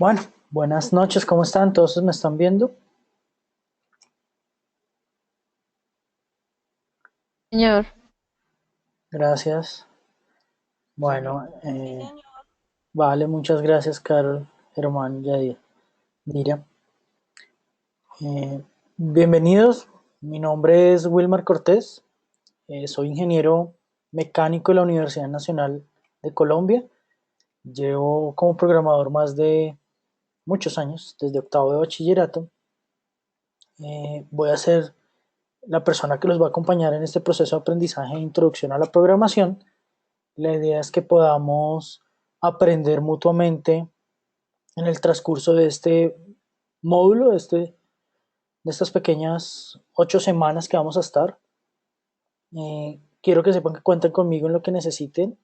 Bueno, buenas noches, ¿cómo están? ¿Todos me están viendo? Señor, Gracias. Señor, Bueno, vale, muchas gracias, Carol, Germán, Yadir. Mira, bienvenidos. Mi nombre es Wilmar Cortés. Soy ingeniero mecánico de la Universidad Nacional de Colombia. Llevo como programador más de muchos años, desde octavo de bachillerato. Voy a ser la persona que los va a acompañar en este proceso de aprendizaje e introducción a la programación. La idea es que podamos aprender mutuamente en el transcurso de este módulo, de estas pequeñas 8 semanas que vamos a estar. Quiero que sepan que cuenten conmigo en lo que necesiten.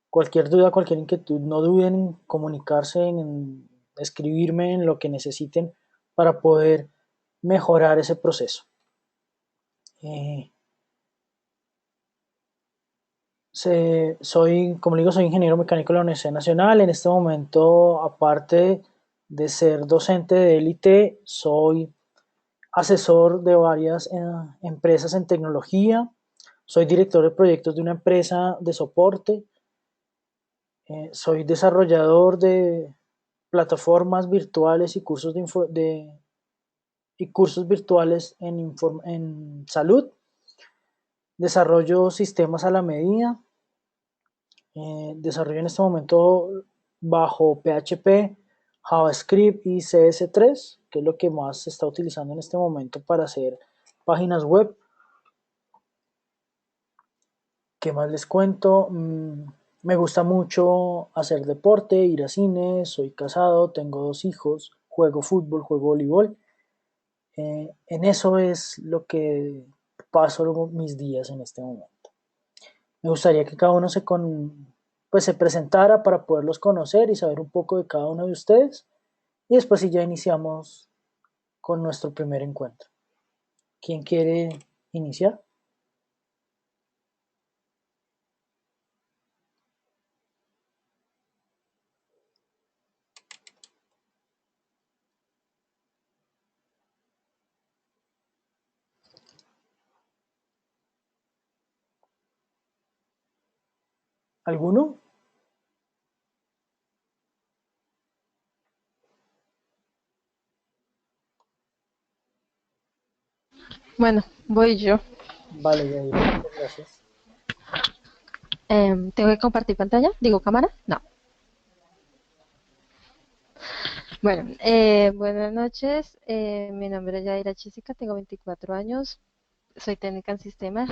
Cualquier duda, cualquier inquietud, no duden en comunicarse, en escribirme en lo que necesiten para poder mejorar ese proceso. Eh, como digo, soy ingeniero mecánico de la Universidad Nacional. En este momento, aparte de ser docente de élite, soy asesor de varias empresas en tecnología. Soy director de proyectos de una empresa de soporte. Soy desarrollador de plataformas virtuales y cursos virtuales en salud. Desarrollo sistemas a la medida. Desarrollo en este momento bajo PHP, JavaScript y CS3, que es lo que más se está utilizando en este momento para hacer páginas web. ¿Qué más les cuento? Me gusta mucho hacer deporte, ir a cine, soy casado, tengo 2 hijos, juego fútbol, juego voleibol. En eso es lo que paso mis días en este momento. Me gustaría que cada uno pues, se presentara para poderlos conocer y saber un poco de cada uno de ustedes. Y después sí ya iniciamos con nuestro primer encuentro. ¿Quién quiere iniciar? ¿Alguno? bueno, voy yo. Vale, Yaira, muchas gracias. ¿Tengo que compartir pantalla? ¿Digo cámara? No. Bueno, buenas noches. Mi nombre es Yaira Chisica, tengo 24 años. Soy técnica en sistemas.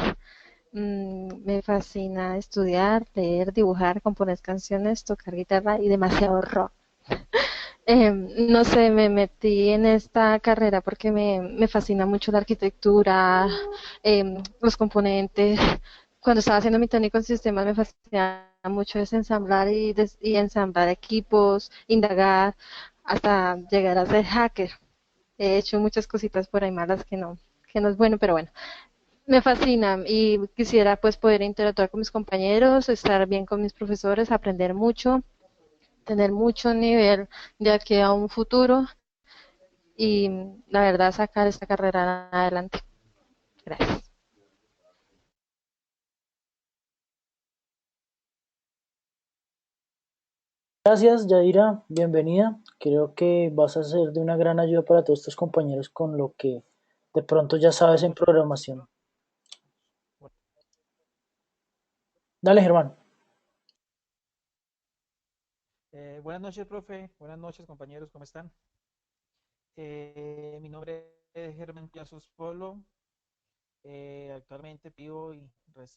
Me fascina estudiar, leer, dibujar, componer canciones, tocar guitarra y demasiado rock. No sé, me metí en esta carrera porque me fascina mucho la arquitectura, los componentes. Cuando estaba haciendo mi técnico en sistemas me fascina mucho desensamblar y ensamblar equipos, indagar, hasta llegar a ser hacker. He hecho muchas cositas por ahí malas que no es bueno, pero bueno, me fascina y quisiera pues poder interactuar con mis compañeros, estar bien con mis profesores, aprender mucho, tener mucho nivel de aquí a un futuro y la verdad sacar esta carrera adelante. Gracias. Gracias, Yaira, bienvenida. Creo que vas a ser de una gran ayuda para todos tus compañeros con lo que de pronto ya sabes buenas en noches. programación. Dale, Germán. Buenas noches, profe. Buenas noches, compañeros. ¿Cómo están? Mi nombre es Germán Piazos Polo. Actualmente vivo y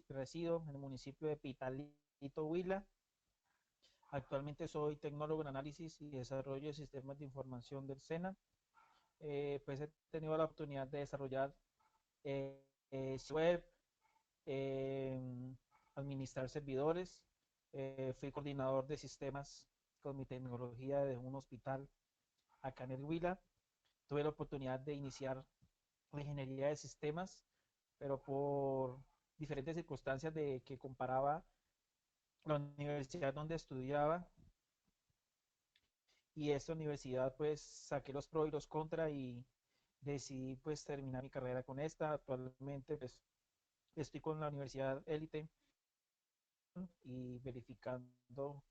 resido en el municipio de Pitalito, Huila. Actualmente soy tecnólogo en análisis y desarrollo de sistemas de información del SENA. Pues he tenido la oportunidad de desarrollar web, eh, administrar servidores. Fui coordinador de sistemas con mi tecnología de un hospital acá en el Huila. Tuve la oportunidad de iniciar la ingeniería de sistemas, pero por diferentes circunstancias de que comparaba la universidad donde estudiaba y esta universidad pues saqué los pros y los contra y decidí pues terminar mi carrera con esta. Actualmente pues estoy con la Universidad Élite y verificando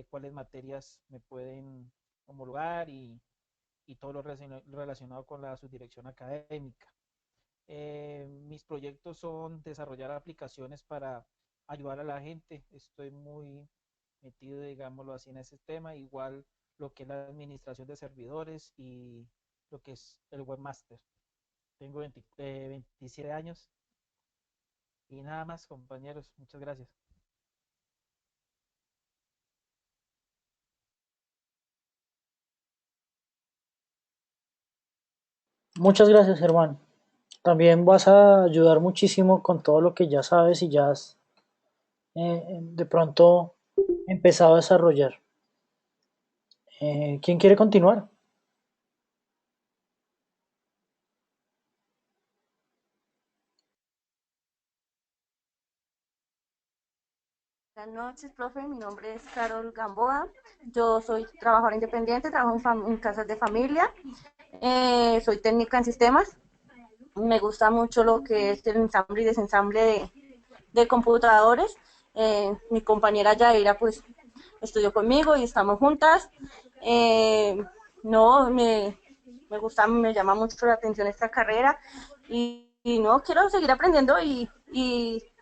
cuáles materias me pueden homologar y todo lo relacionado con la subdirección académica. Mis proyectos son desarrollar aplicaciones para ayudar a la gente. Estoy muy metido, digámoslo así, en ese tema. Igual lo que es la administración de servidores y lo que es el webmaster. Tengo 27 años y nada más, compañeros. Muchas gracias. Muchas gracias, Germán. También vas a ayudar muchísimo con todo lo que ya sabes y ya has de pronto empezado a desarrollar. ¿Quién quiere continuar? Buenas noches, profe. Mi nombre es Carol Gamboa. Yo soy trabajadora independiente, trabajo en casas de familia. Soy técnica en sistemas. Me gusta mucho lo que es el ensamble y desensamble de computadores. Mi compañera Yaira, pues, estudió conmigo y estamos juntas. Eh, no, me gusta, me llama mucho la atención esta carrera y no, quiero seguir aprendiendo y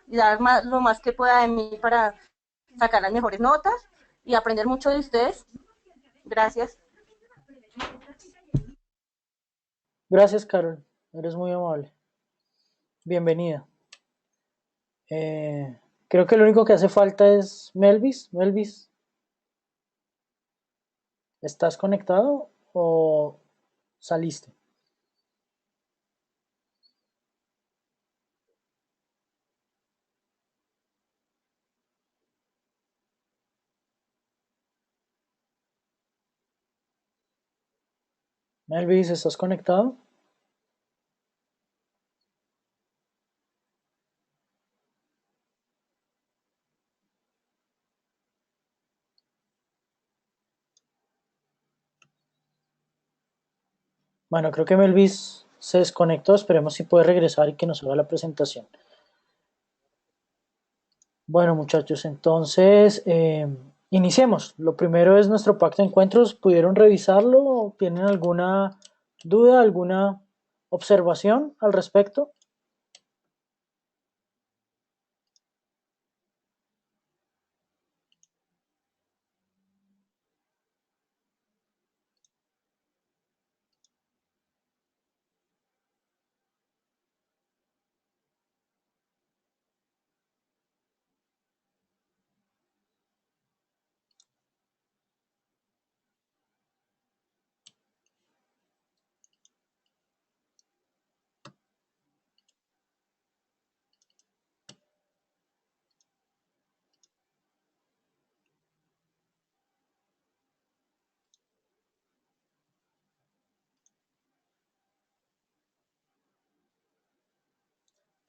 dar más, lo más que pueda de mí para sacar las mejores notas y aprender mucho de ustedes. Gracias. Gracias, Carol. Eres muy amable. Bienvenida. Creo que lo único que hace falta es Melvis. Melvis, ¿estás conectado o saliste? Melvis, ¿estás conectado? Bueno, creo que Melvis se desconectó. Esperemos si puede regresar y que nos haga la presentación. Bueno, muchachos, entonces iniciemos. Lo primero es nuestro pacto de encuentros. ¿Pudieron revisarlo? ¿Tienen alguna duda, alguna observación al respecto?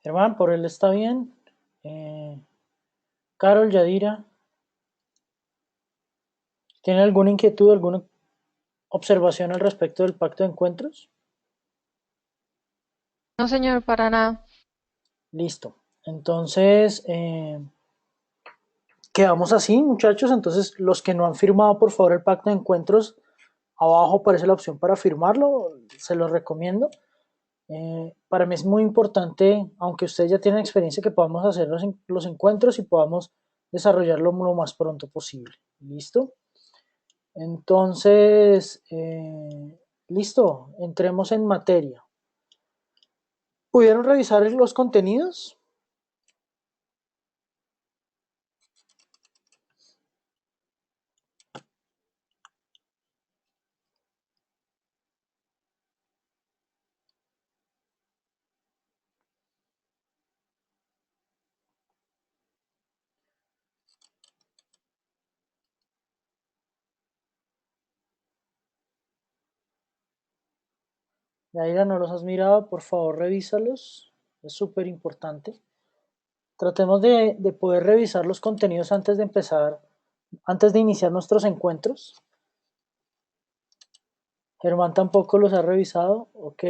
Germán, por él está bien. Eh, Carol, Yadira, ¿tienen alguna inquietud, alguna observación al respecto del pacto de encuentros? No, señor, para nada. Listo. Entonces, quedamos así, muchachos. Entonces, los que no han firmado, por favor, el pacto de encuentros, abajo aparece la opción para firmarlo. Se los recomiendo. Para mí es muy importante, aunque ustedes ya tienen experiencia, que podamos hacer los encuentros y podamos desarrollarlo lo más pronto posible. ¿Listo? Entonces, listo, entremos en materia. ¿Pudieron revisar los contenidos? Yaira, ¿no los has mirado? Por favor, revísalos. Es súper importante. Tratemos de poder revisar los contenidos antes de empezar, antes de iniciar nuestros encuentros. Germán tampoco los ha revisado, ok.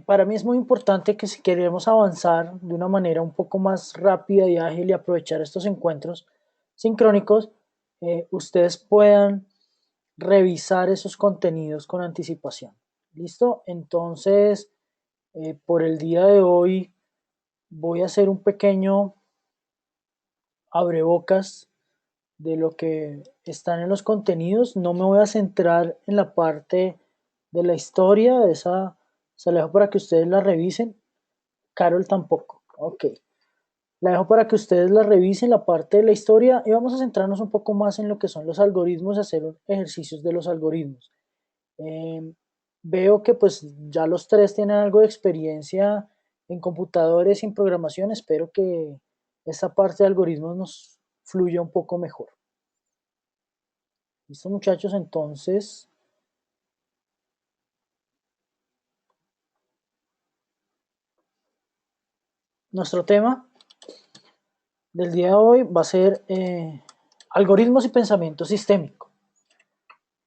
Para mí es muy importante que si queremos avanzar de una manera un poco más rápida y ágil y aprovechar estos encuentros sincrónicos, ustedes puedan revisar esos contenidos con anticipación. ¿Listo? Entonces, por el día de hoy voy a hacer un pequeño abrebocas de lo que están en los contenidos. No me voy a centrar en la parte de la historia, esa se la dejo para que ustedes la revisen. Carol tampoco. Ok. La dejo para que ustedes la revisen, la parte de la historia, y vamos a centrarnos un poco más en lo que son los algoritmos, hacer ejercicios de los algoritmos. Eh, Veo que pues ya los tres tienen algo de experiencia en computadores y en programación. Espero que esta parte de algoritmos nos fluya un poco mejor. ¿Listo, muchachos? Entonces, nuestro tema del día de hoy va a ser algoritmos y pensamiento sistémico.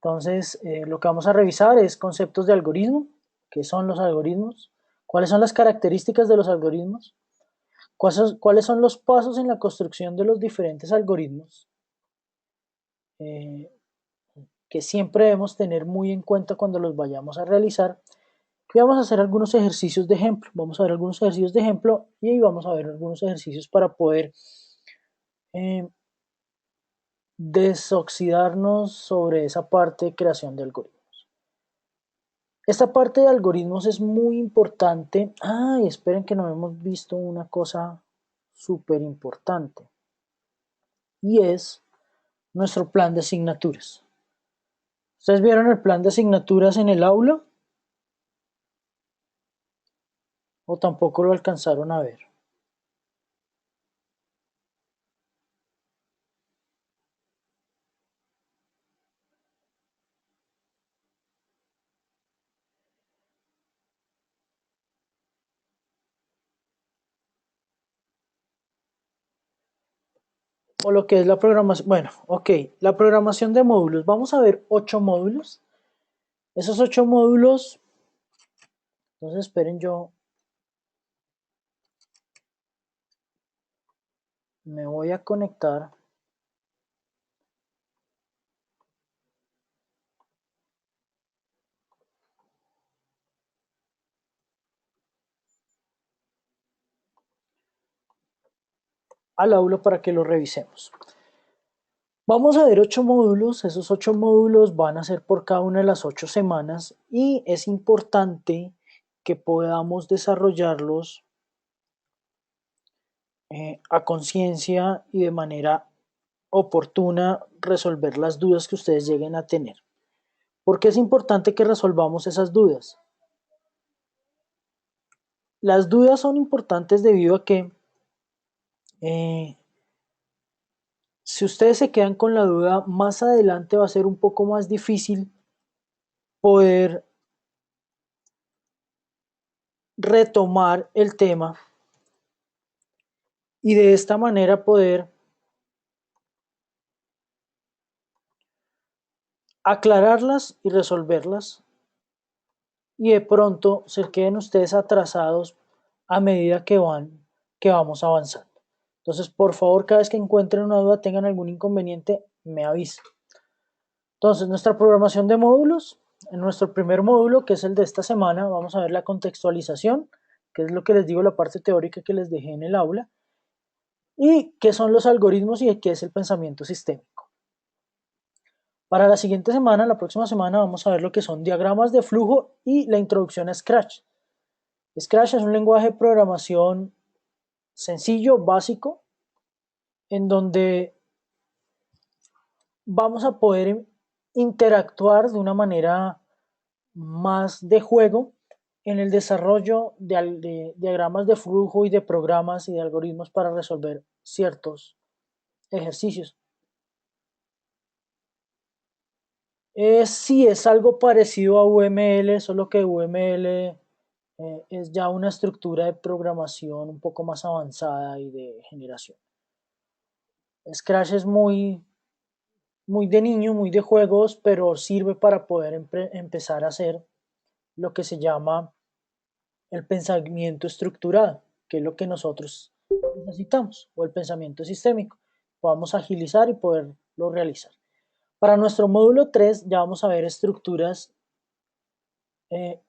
Entonces, lo que vamos a revisar es conceptos de algoritmo, qué son los algoritmos, cuáles son las características de los algoritmos, cuáles son los pasos en la construcción de los diferentes algoritmos, eh, que siempre debemos tener muy en cuenta cuando los vayamos a realizar. Y vamos a hacer algunos ejercicios de ejemplo. Vamos a ver algunos ejercicios de ejemplo y ahí vamos a ver algunos ejercicios para poder eh, desoxidarnos sobre esa parte de creación de algoritmos. Esta parte de algoritmos es muy importante. Ay, esperen que no hemos visto una cosa súper importante. Y es nuestro plan de asignaturas. ¿Ustedes vieron el plan de asignaturas en el aula? ¿O tampoco lo alcanzaron a ver? O lo que es la programación. Bueno, ok, la programación de módulos. Vamos a ver 8 módulos. Esos 8 módulos, entonces esperen, yo me voy a conectar al aula para que lo revisemos. Vamos a ver 8 módulos. Esos 8 módulos van a ser por cada una de las 8 semanas y es importante que podamos desarrollarlos a conciencia y de manera oportuna, resolver las dudas que ustedes lleguen a tener. ¿Por qué es importante que resolvamos esas dudas? Las dudas son importantes debido a que si ustedes se quedan con la duda, más adelante va a ser un poco más difícil poder retomar el tema y de esta manera poder aclararlas y resolverlas, y de pronto se queden ustedes atrasados a medida que vamos avanzando. Entonces, por favor, cada vez que encuentren una duda, tengan algún inconveniente, me avisen. Entonces, nuestra programación de módulos, en nuestro primer módulo, que es el de esta semana, vamos a ver la contextualización, que es lo que les digo, la parte teórica que les dejé en el aula, y qué son los algoritmos y qué es el pensamiento sistémico. Para la siguiente semana, la próxima semana, vamos a ver lo que son diagramas de flujo y la introducción a Scratch. Scratch es un lenguaje de programación sencillo, básico, en donde vamos a poder interactuar de una manera más de juego en el desarrollo de diagramas de flujo y de programas y de algoritmos para resolver ciertos ejercicios. Sí, es algo parecido a UML, solo que UML es ya una estructura de programación un poco más avanzada y de generación. Scratch es muy muy de niño, muy de juegos, pero sirve para poder empezar a hacer lo que se llama el pensamiento estructurado, que es lo que nosotros necesitamos, o el pensamiento sistémico. Podamos agilizar y poderlo realizar. Para nuestro módulo 3 ya vamos a ver estructuras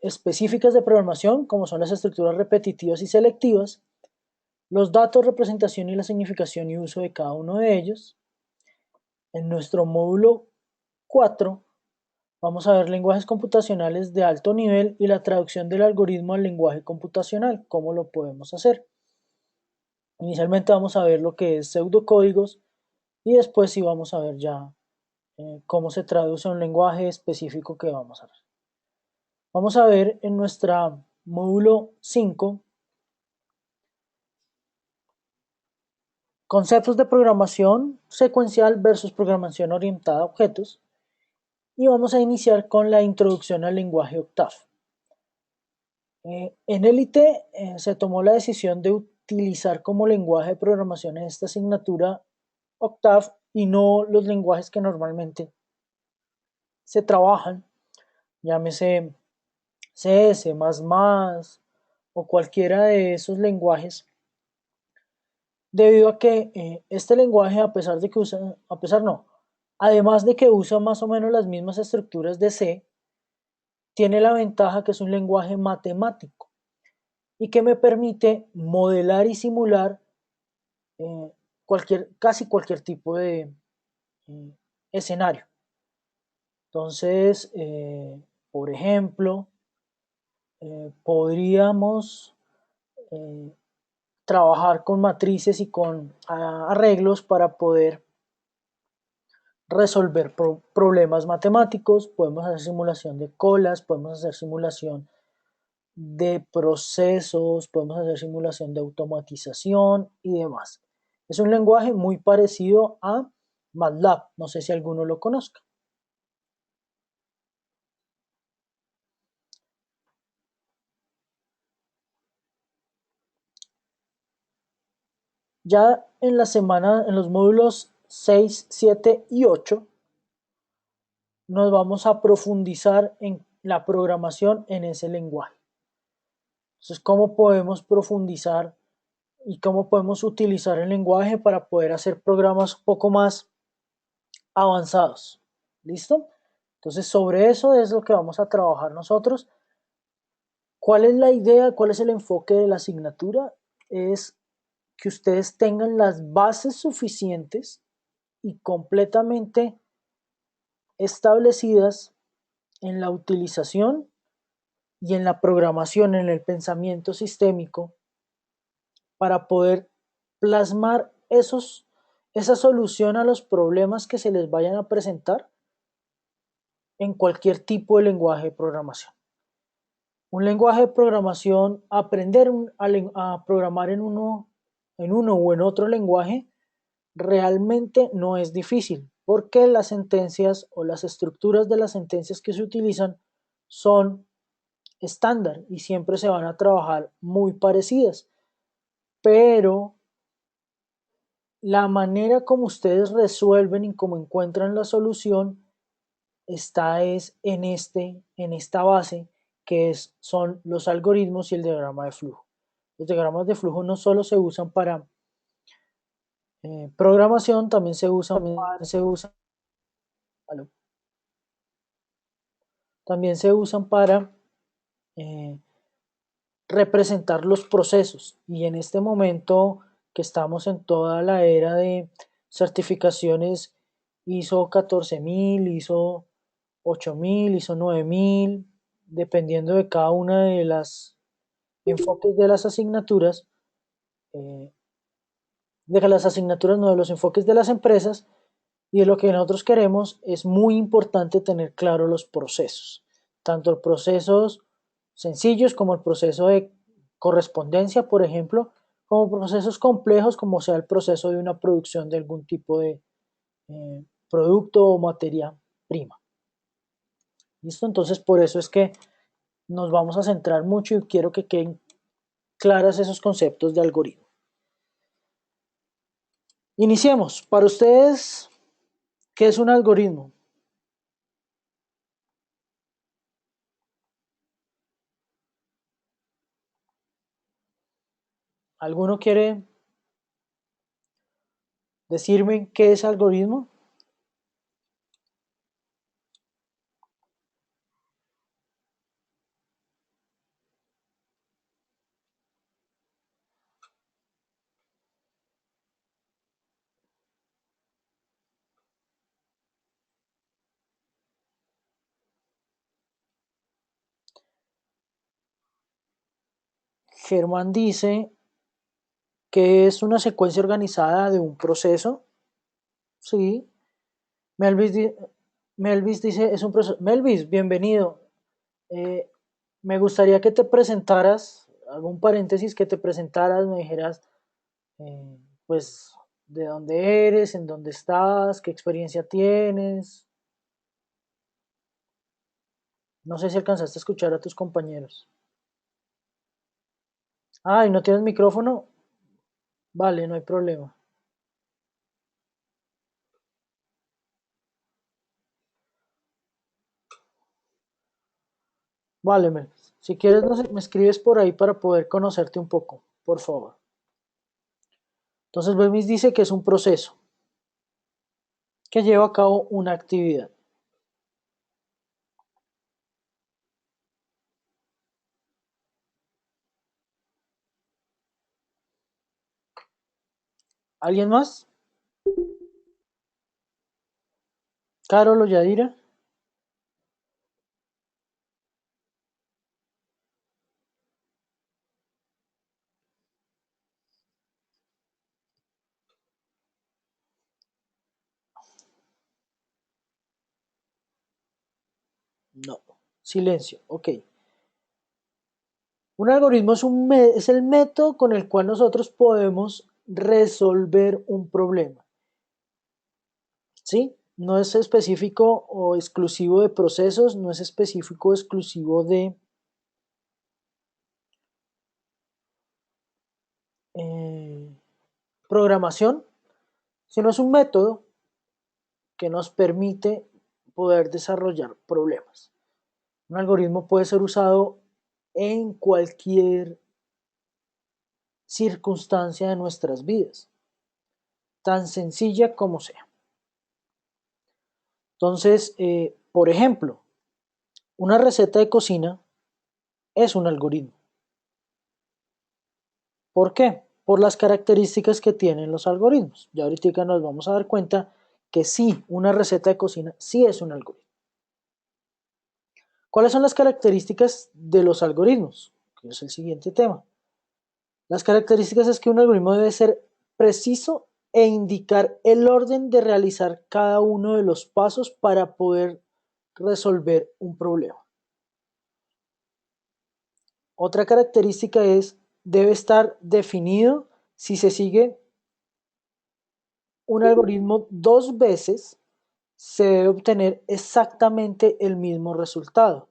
específicas de programación, como son las estructuras repetitivas y selectivas, los datos, representación y la significación y uso de cada uno de ellos. En nuestro módulo 4 vamos a ver lenguajes computacionales de alto nivel y la traducción del algoritmo al lenguaje computacional, cómo lo podemos hacer. Inicialmente vamos a ver lo que es pseudocódigos y después sí vamos a ver ya cómo se traduce a un lenguaje específico que vamos a ver. Vamos a ver en nuestro módulo 5 conceptos de programación secuencial versus programación orientada a objetos y vamos a iniciar con la introducción al lenguaje Octave. En Élite se tomó la decisión de utilizar como lenguaje de programación en esta asignatura Octave y no los lenguajes que normalmente se trabajan, llámese C, C++ o cualquiera de esos lenguajes, debido a que este lenguaje, además de que usa más o menos las mismas estructuras de C, tiene la ventaja que es un lenguaje matemático y que me permite modelar y simular casi cualquier tipo de escenario. Entonces, por ejemplo, podríamos trabajar con matrices y con arreglos para poder resolver problemas matemáticos, podemos hacer simulación de colas, podemos hacer simulación de procesos, podemos hacer simulación de automatización y demás. Es un lenguaje muy parecido a MATLAB, no sé si alguno lo conozca. Ya en la semana, en los módulos 6, 7 y 8, nos vamos a profundizar en la programación en ese lenguaje. Entonces, ¿cómo podemos profundizar y cómo podemos utilizar el lenguaje para poder hacer programas un poco más avanzados? ¿Listo? Entonces, sobre eso es lo que vamos a trabajar nosotros. ¿Cuál es la idea? ¿Cuál es el enfoque de la asignatura? Es que ustedes tengan las bases suficientes y completamente establecidas en la utilización y en la programación, en el pensamiento sistémico, para poder plasmar esa solución a los problemas que se les vayan a presentar en cualquier tipo de lenguaje de programación. Un lenguaje de programación, aprender a programar en uno o en otro lenguaje realmente no es difícil, porque las sentencias o las estructuras de las sentencias que se utilizan son estándar y siempre se van a trabajar muy parecidas. Pero la manera como ustedes resuelven y como encuentran la solución está en esta base que son los algoritmos y el diagrama de flujo. Los diagramas de flujo no solo se usan para programación, también se usan para representar los procesos. Y en este momento que estamos en toda la era de certificaciones ISO 14000, ISO 8000, ISO 9000, dependiendo de cada una de las enfoques de las asignaturas, de las asignaturas, no, de los enfoques de las empresas, y de lo que nosotros queremos, es muy importante tener claro los procesos, tanto procesos sencillos como el proceso de correspondencia, por ejemplo, como procesos complejos como sea el proceso de una producción de algún tipo de producto o materia prima. ¿Listo? Entonces por eso es que nos vamos a centrar mucho y quiero que queden claras esos conceptos de algoritmo. Iniciemos. Para ustedes ¿Qué es un algoritmo? ¿Alguno quiere decirme qué es algoritmo? Germán dice que es una secuencia organizada de un proceso. Sí. Melvis, Melvis dice, es un proceso. Melvis, bienvenido. Eh, Me gustaría que te presentaras, hago un paréntesis, que te presentaras, me dijeras, pues, de dónde eres, en dónde estás, qué experiencia tienes. No sé si alcanzaste a escuchar a tus compañeros. Ah, ¿y no tienes micrófono? Vale, no hay problema. Vale, Melvis. Si quieres, me escribes por ahí para poder conocerte un poco, por favor. Entonces, Melvis dice que es un proceso que lleva a cabo una actividad. ¿Alguien más? ¿Carol o Yadira? No. Silencio. Ok. Un algoritmo es el método con el cual nosotros podemos resolver un problema. ¿Sí? No es específico o exclusivo de procesos, no es específico o exclusivo de eh, programación, sino es un método que nos permite poder desarrollar problemas. Un algoritmo puede ser usado en cualquier circunstancia de nuestras vidas, tan sencilla como sea. Entonces, por ejemplo, una receta de cocina es un algoritmo. ¿Por qué? Por las características que tienen los algoritmos. Ya ahorita nos vamos a dar cuenta que sí, una receta de cocina sí es un algoritmo. ¿Cuáles son las características de los algoritmos? Que es el siguiente tema. Las características es que un algoritmo debe ser preciso e indicar el orden de realizar cada uno de los pasos para poder resolver un problema. Otra característica es, debe estar definido si se sigue un algoritmo dos veces, se debe obtener exactamente el mismo resultado.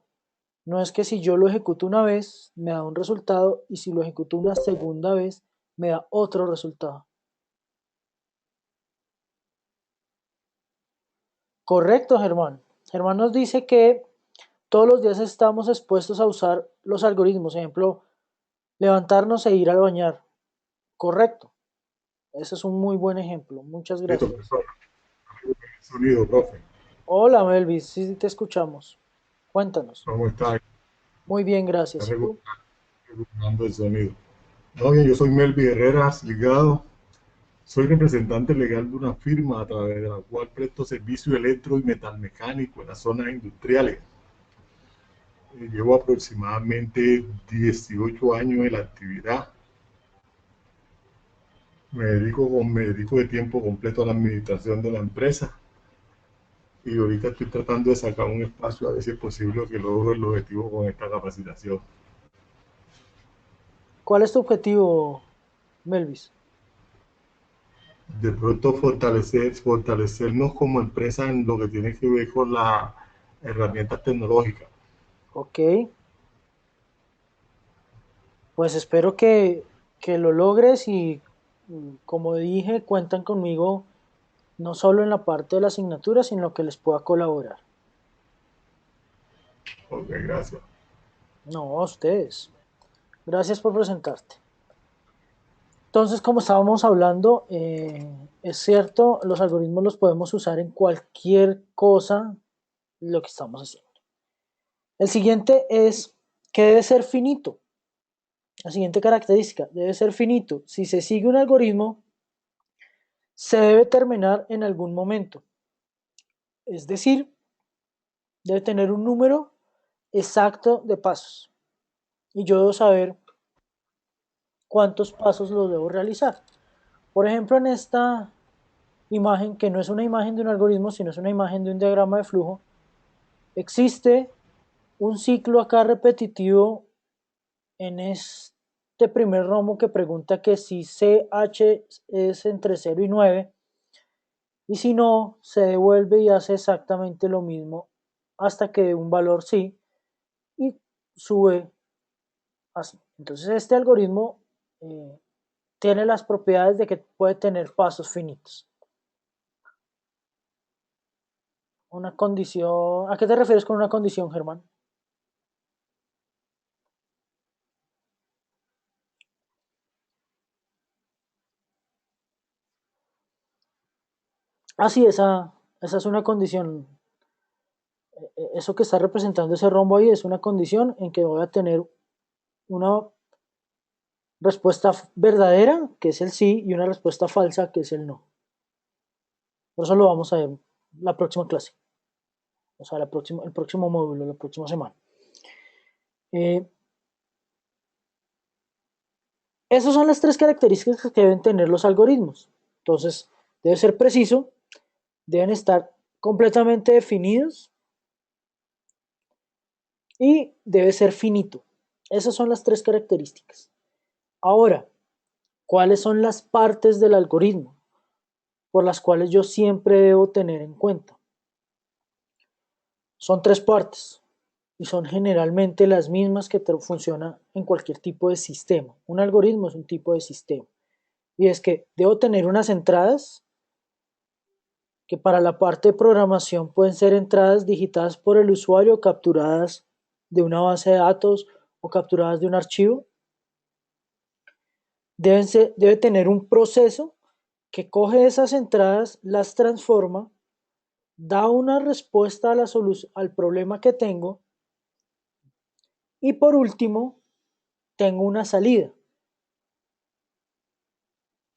No es que si yo lo ejecuto una vez, me da un resultado y si lo ejecuto una segunda vez, me da otro resultado. Correcto, Germán. Germán nos dice que todos los días estamos expuestos a usar los algoritmos. Ejemplo, levantarnos e ir al bañar. Correcto. Ese es un muy buen ejemplo. Muchas Listo, gracias. profesor. Sonido, profe. Hola, Melvis. Sí, te escuchamos. Cuéntanos. ¿Cómo está? Muy bien, Está gracias. ¿Y tú? regulando el sonido. No, bien, yo soy Melvi Herreras Ligado. Soy representante legal de una firma a través de la cual presto servicio electro y metalmecánico en las zonas industriales. Llevo aproximadamente 18 años en la actividad. Me dedico de tiempo completo a la administración de la empresa y ahorita estoy tratando de sacar un espacio a ver si es posible que logro el objetivo con esta capacitación. ¿Cuál es tu objetivo, Melvis? De pronto fortalecernos como empresa en lo que tiene que ver con las herramientas tecnológicas. Ok. Pues espero que lo logres y como dije, cuentan conmigo no solo en la parte de la asignatura, sino en lo que les pueda colaborar. Ok, gracias. No, a ustedes. Gracias por presentarte. Entonces, como estábamos hablando, es cierto, los algoritmos los podemos usar en cualquier cosa lo que estamos haciendo. El siguiente es que debe ser finito. La siguiente característica debe ser finito. Si se sigue un algoritmo, se debe terminar en algún momento. Es decir, debe tener un número exacto de pasos. Y yo debo saber cuántos pasos los debo realizar. Por ejemplo, en esta imagen, que no es una imagen de un algoritmo, sino es una imagen de un diagrama de flujo, existe un ciclo acá repetitivo en este primer rombo que pregunta que si CH es entre 0 y 9, y si no, se devuelve y hace exactamente lo mismo hasta que dé un valor sí y sube así. Entonces este algoritmo tiene las propiedades de que puede tener pasos finitos. Una condición, ¿a qué te refieres con una condición, Germán? Ah, sí, esa es una condición. Eso que está representando ese rombo ahí es una condición en que voy a tener una respuesta verdadera, que es el sí, y una respuesta falsa, que es el no. Por eso lo vamos a ver la próxima clase. O sea, el próximo módulo, la próxima semana. Esas son las tres características que deben tener los algoritmos. Entonces, debe ser preciso, deben estar completamente definidos y debe ser finito. Esas son las tres características. Ahora, ¿cuáles son las partes del algoritmo por las cuales yo siempre debo tener en cuenta? Son tres partes y son generalmente las mismas que funcionan en cualquier tipo de sistema. Un algoritmo es un tipo de sistema. Y es que debo tener unas entradas que para la parte de programación pueden ser entradas digitadas por el usuario, capturadas de una base de datos o capturadas de un archivo. Debe tener un proceso que coge esas entradas, las transforma, da una respuesta a al problema que tengo y por último tengo una salida.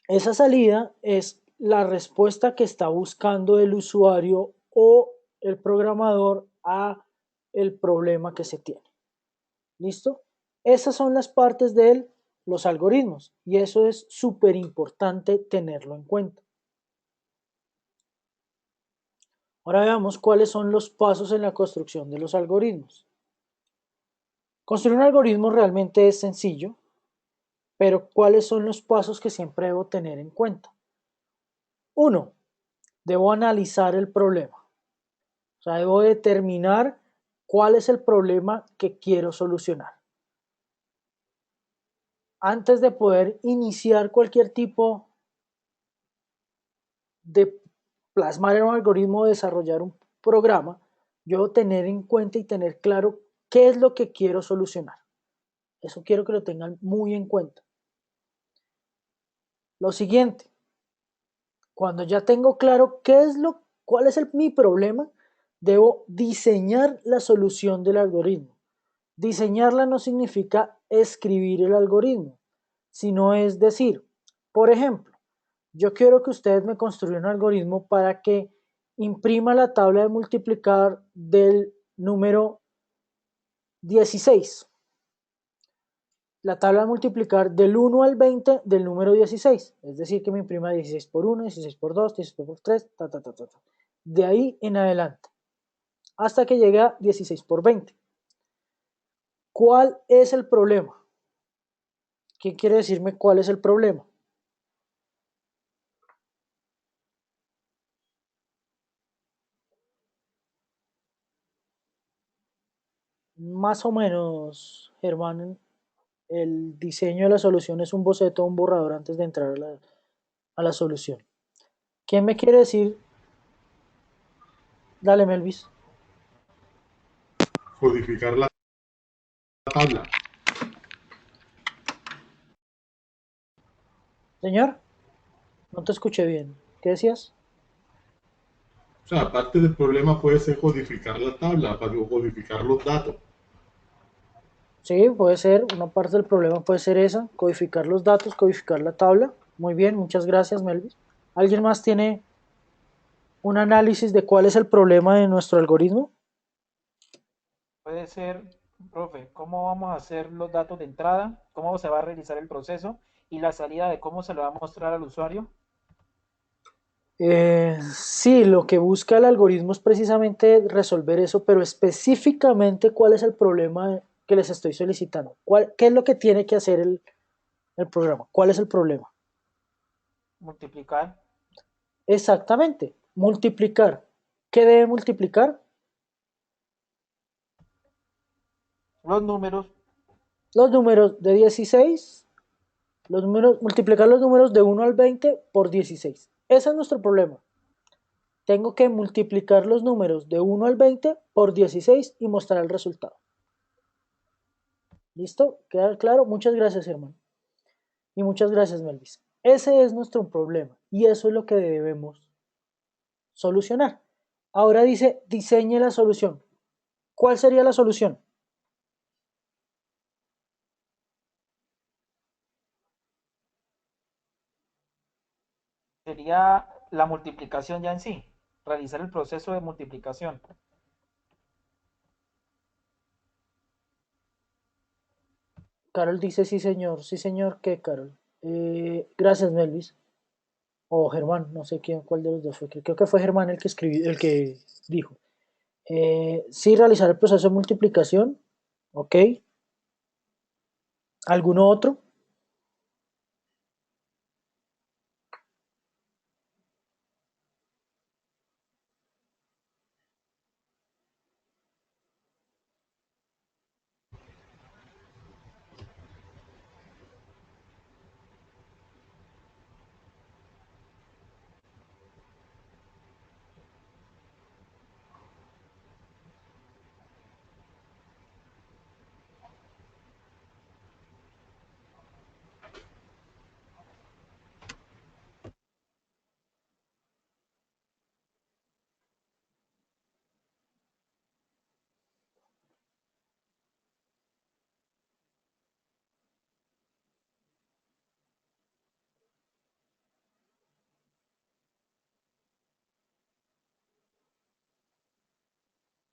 Esa salida es la respuesta que está buscando el usuario o el programador a el problema que se tiene. ¿Listo? Esas son las partes de los algoritmos y eso es súper importante tenerlo en cuenta. Ahora veamos cuáles son los pasos en la construcción de los algoritmos. Construir un algoritmo realmente es sencillo, pero ¿cuáles son los pasos que siempre debo tener en cuenta? Uno, debo analizar el problema. O sea, debo determinar cuál es el problema que quiero solucionar. Antes de poder iniciar cualquier tipo de plasmar en un algoritmo o desarrollar un programa, yo debo tener en cuenta y tener claro qué es lo que quiero solucionar. Eso quiero que lo tengan muy en cuenta. Lo siguiente, cuando ya tengo claro cuál es mi problema, debo diseñar la solución del algoritmo. Diseñarla no significa escribir el algoritmo, sino es decir, por ejemplo, yo quiero que ustedes me construyan un algoritmo para que imprima la tabla de multiplicar del número 16. La tabla de multiplicar del 1 al 20 del número 16. Es decir, que me imprima 16 por 1, 16 por 2, 16 por 3, de ahí en adelante, hasta que llegue a 16 por 20. ¿Cuál es el problema? ¿Quién quiere decirme cuál es el problema? Más o menos, Germán, el diseño de la solución es un boceto o un borrador antes de entrar a la solución. ¿Quién me quiere decir? Dale, Melvis. Codificar la tabla. Señor, no te escuché bien. ¿Qué decías? O sea, parte del problema puede ser codificar la tabla, codificar los datos. Sí, puede ser. Una parte del problema puede ser esa, codificar los datos, codificar la tabla. Muy bien, muchas gracias, Melvis. ¿Alguien más tiene un análisis de cuál es el problema de nuestro algoritmo? Puede ser, profe, cómo vamos a hacer los datos de entrada, cómo se va a realizar el proceso y la salida de cómo se lo va a mostrar al usuario. Sí, lo que busca el algoritmo es precisamente resolver eso, pero específicamente cuál es el problema que les estoy solicitando. ¿Qué es lo que tiene que hacer el programa? ¿Cuál es el problema? Multiplicar Exactamente, multiplicar. ¿Qué debe multiplicar? los números, Los números de 16, multiplicar los números de 1 al 20 por 16. Ese es nuestro problema. Tengo que multiplicar los números de 1 al 20 por 16 y mostrar el resultado. ¿Listo? ¿Queda claro? Muchas gracias, hermano. Y muchas gracias, Melvis. Ese es nuestro problema y eso es lo que debemos solucionar. Ahora dice, diseñe la solución. ¿Cuál sería la solución? sería la multiplicación ya en sí, realizar el proceso de multiplicación. Carol dice, sí, señor. Sí, señor, ¿qué, Carol? Gracias, Melvis. O Germán, no sé quién, cuál de los dos fue. Creo que fue Germán el que escribió, el que dijo. Sí, realizar el proceso de multiplicación. Ok. ¿Alguno otro?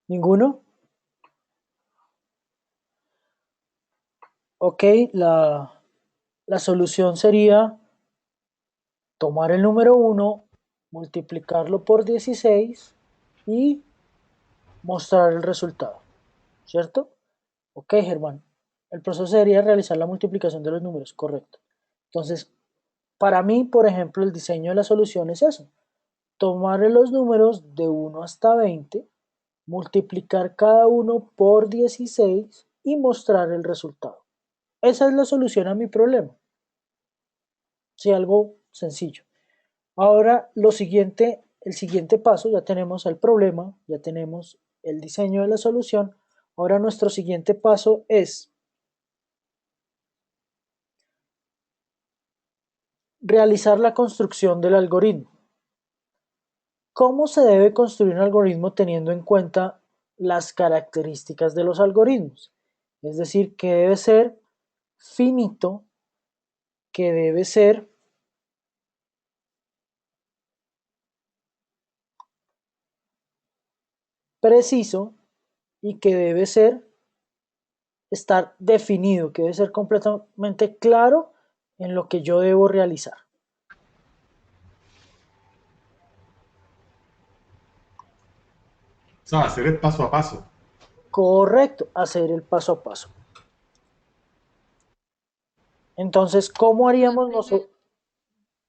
¿Ninguno? Ok, la solución sería tomar el número 1, multiplicarlo por 16 y mostrar el resultado, ¿cierto? Ok, Germán. El proceso sería realizar la multiplicación de los números, correcto. Entonces, para mí, por ejemplo, el diseño de la solución es eso. Tomar los números de 1 hasta 20, multiplicar cada uno por 16 y mostrar el resultado. Esa es la solución a mi problema. Sí, algo sencillo. Ahora, el siguiente paso, ya tenemos el problema, ya tenemos el diseño de la solución. Ahora nuestro siguiente paso es realizar la construcción del algoritmo. ¿Cómo se debe construir un algoritmo teniendo en cuenta las características de los algoritmos? Es decir, que debe ser finito, que debe ser preciso y que debe estar definido, que debe ser completamente claro en lo que yo debo realizar. O sea, hacer el paso a paso. Correcto, hacer el paso a paso. Entonces, ¿cómo haríamos nosotros?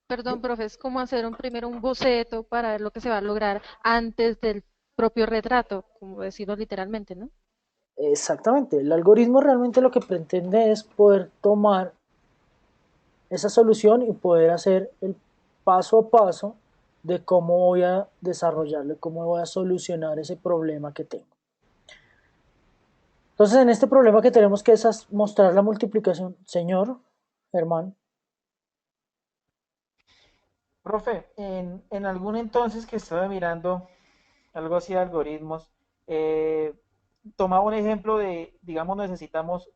Perdón, profe, es como hacer primero un boceto para ver lo que se va a lograr antes del propio retrato, como decirlo literalmente, ¿no? Exactamente, el algoritmo realmente lo que pretende es poder tomar esa solución y poder hacer el paso a paso de cómo voy a desarrollarlo, cómo voy a solucionar ese problema que tengo. Entonces, en este problema que tenemos que es mostrar la multiplicación, señor Germán. Profe, en algún entonces que estaba mirando algo así de algoritmos, eh, tomaba un ejemplo de, digamos, necesitamos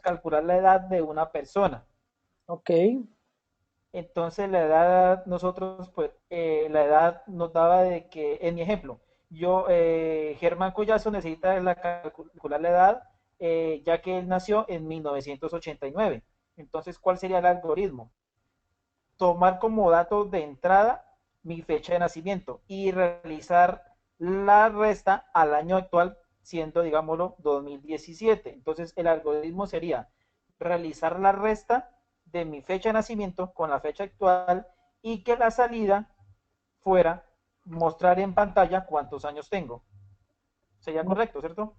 calcular la edad de una persona. Ok, Entonces la edad, nosotros, pues, la edad nos daba de que, en mi ejemplo, Germán Collazo necesita calcular la edad, ya que él nació en 1989. Entonces, ¿cuál sería el algoritmo? Tomar como dato de entrada mi fecha de nacimiento y realizar la resta al año actual, siendo, digámoslo, 2017. Entonces, el algoritmo sería realizar la resta de mi fecha de nacimiento con la fecha actual y que la salida fuera mostrar en pantalla cuántos años tengo. Sería correcto, ¿cierto?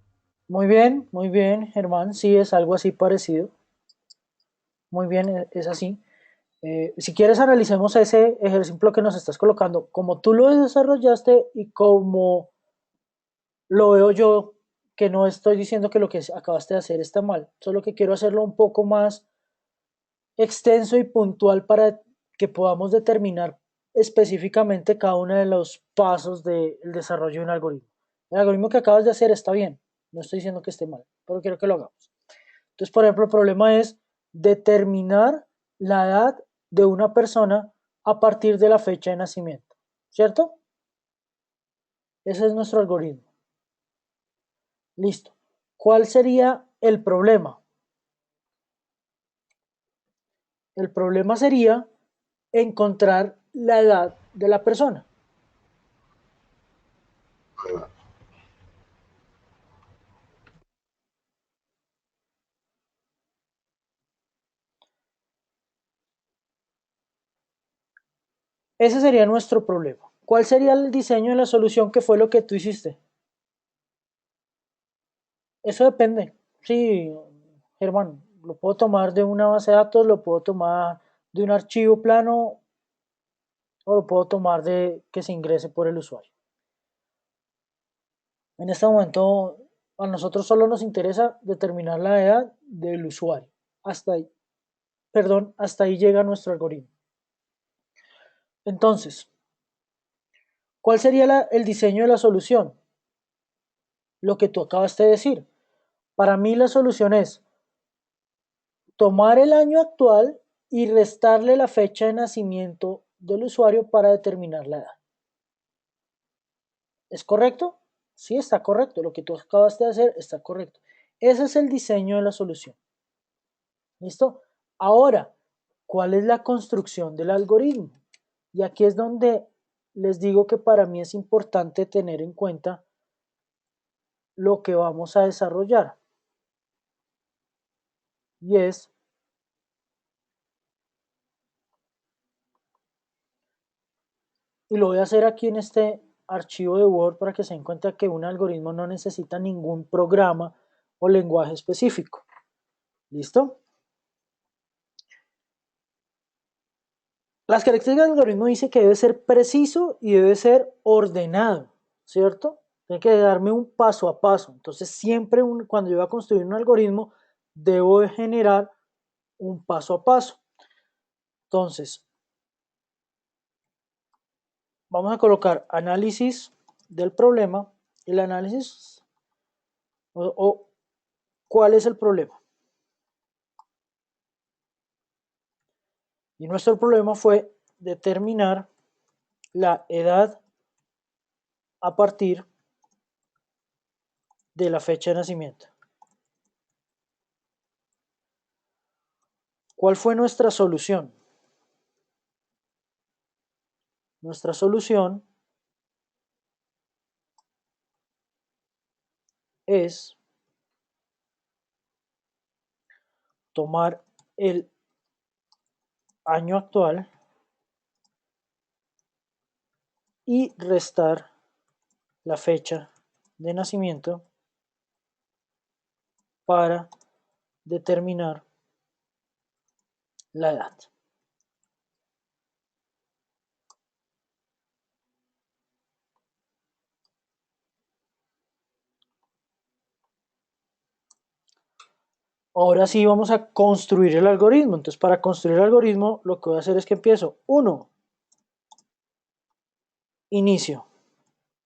muy bien, Germán. Sí, es algo así parecido. Muy bien, es así. Si quieres, analicemos ese ejemplo que nos estás colocando, como tú lo desarrollaste y como lo veo yo, que no estoy diciendo que lo que acabaste de hacer está mal, solo que quiero hacerlo un poco más extenso y puntual para que podamos determinar específicamente cada uno de los pasos del desarrollo de un algoritmo. El algoritmo que acabas de hacer está bien, no estoy diciendo que esté mal, pero quiero que lo hagamos. Entonces, por ejemplo, el problema es determinar la edad de una persona a partir de la fecha de nacimiento, ¿cierto? Ese es nuestro algoritmo. Listo. ¿Cuál sería el problema? El problema sería encontrar la edad de la persona. Ese sería nuestro problema. ¿Cuál sería el diseño de la solución que fue lo que tú hiciste? Eso depende. Sí, Germán, lo puedo tomar de una base de datos, lo puedo tomar de un archivo plano o lo puedo tomar de que se ingrese por el usuario. En este momento, a nosotros solo nos interesa determinar la edad del usuario. Hasta ahí, perdón, hasta ahí llega nuestro algoritmo. Entonces, ¿cuál sería el diseño de la solución? Lo que tú acabaste de decir. Para mí la solución es tomar el año actual y restarle la fecha de nacimiento del usuario para determinar la edad. ¿Es correcto? Sí, está correcto. Lo que tú acabaste de hacer está correcto. Ese es el diseño de la solución. ¿Listo? Ahora, ¿cuál es la construcción del algoritmo? Y aquí es donde les digo que para mí es importante tener en cuenta lo que vamos a desarrollar. Y es, y lo voy a hacer aquí en este archivo de Word para que se den cuenta que un algoritmo no necesita ningún programa o lenguaje específico. ¿Listo? Las características del algoritmo dice que debe ser preciso y debe ser ordenado, ¿cierto? Tiene que darme un paso a paso. Entonces, siempre cuando yo voy a construir un algoritmo, debo de generar un paso a paso. Entonces, vamos a colocar análisis del problema. El análisis o cuál es el problema. Y nuestro problema fue determinar la edad a partir de la fecha de nacimiento. ¿Cuál fue nuestra solución? Nuestra solución es tomar el año actual y restar la fecha de nacimiento para determinar la edad. Ahora sí vamos a construir el algoritmo. Entonces, para construir el algoritmo, lo que voy a hacer es que empiezo 1, inicio.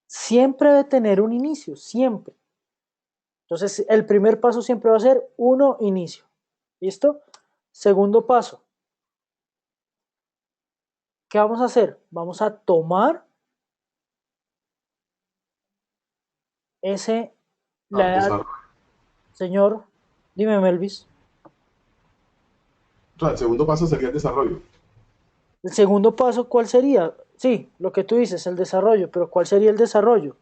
Siempre debe tener un inicio, siempre. Entonces, el primer paso siempre va a ser 1, inicio. ¿Listo? Segundo paso. ¿Qué vamos a hacer? Vamos a tomar la edad. Señor, dime, Melvis. O sea, el segundo paso sería el desarrollo. El segundo paso, ¿cuál sería? Sí, lo que tú dices, el desarrollo, pero ¿cuál sería el desarrollo?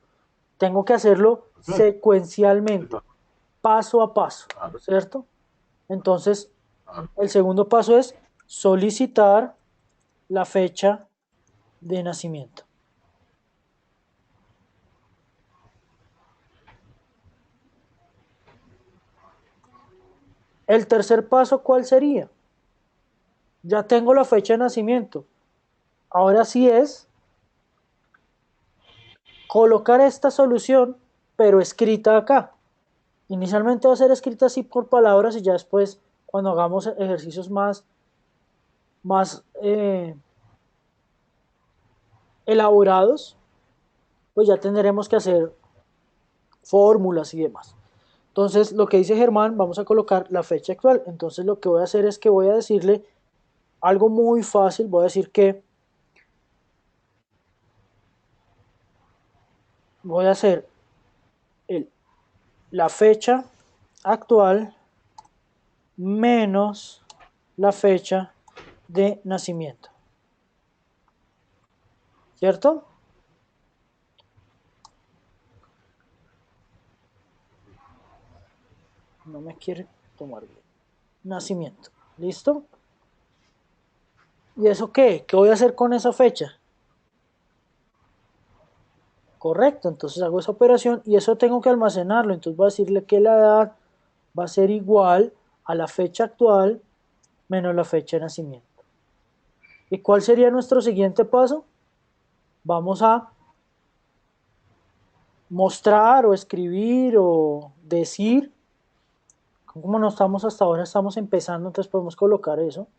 Tengo que hacerlo Sí. secuencialmente, paso a paso, Claro. ¿cierto? Entonces, Claro. el segundo paso es solicitar la fecha de nacimiento. El tercer paso, ¿cuál sería? Ya tengo la fecha de nacimiento. Ahora sí es colocar esta solución, pero escrita acá. Inicialmente va a ser escrita así por palabras y ya después, cuando hagamos ejercicios más elaborados, pues ya tendremos que hacer fórmulas y demás. Entonces, lo que dice Germán, vamos a colocar la fecha actual. Entonces, lo que voy a hacer es que voy a decirle algo muy fácil. Voy a decir que voy a hacer la fecha actual menos la fecha de nacimiento. ¿Cierto? No me quiere tomar bien. Nacimiento. ¿Listo? ¿Y eso qué? ¿Qué voy a hacer con esa fecha? Correcto, entonces hago esa operación y eso tengo que almacenarlo. Entonces voy a decirle que la edad va a ser igual a la fecha actual menos la fecha de nacimiento. ¿Y cuál sería nuestro siguiente paso? Vamos a mostrar o escribir o decir, como no estamos hasta ahora, estamos empezando, entonces podemos colocar eso.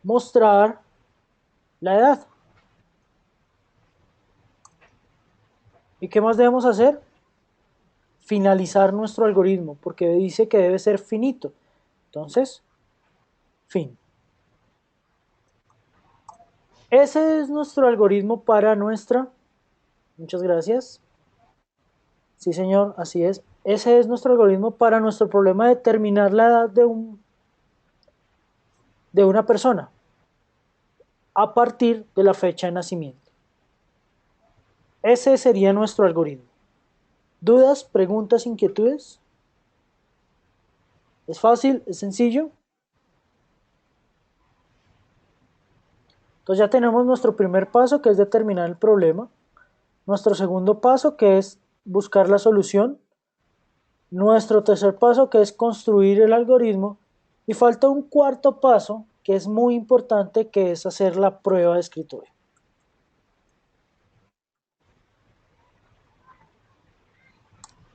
Mostrar la edad. ¿Y qué más debemos hacer? Finalizar nuestro algoritmo, porque dice que debe ser finito. Entonces, fin. Ese es nuestro algoritmo para nuestra... Muchas gracias. Sí, señor, así es. Ese es nuestro algoritmo para nuestro problema de determinar la edad de una persona a partir de la fecha de nacimiento. Ese sería nuestro algoritmo. ¿Dudas, preguntas, inquietudes? ¿Es fácil? ¿Es sencillo? Entonces ya tenemos nuestro primer paso, que es determinar el problema. Nuestro segundo paso, que es buscar la solución. Nuestro tercer paso, que es construir el algoritmo. Y falta un cuarto paso, que es muy importante, que es hacer la prueba de escritorio.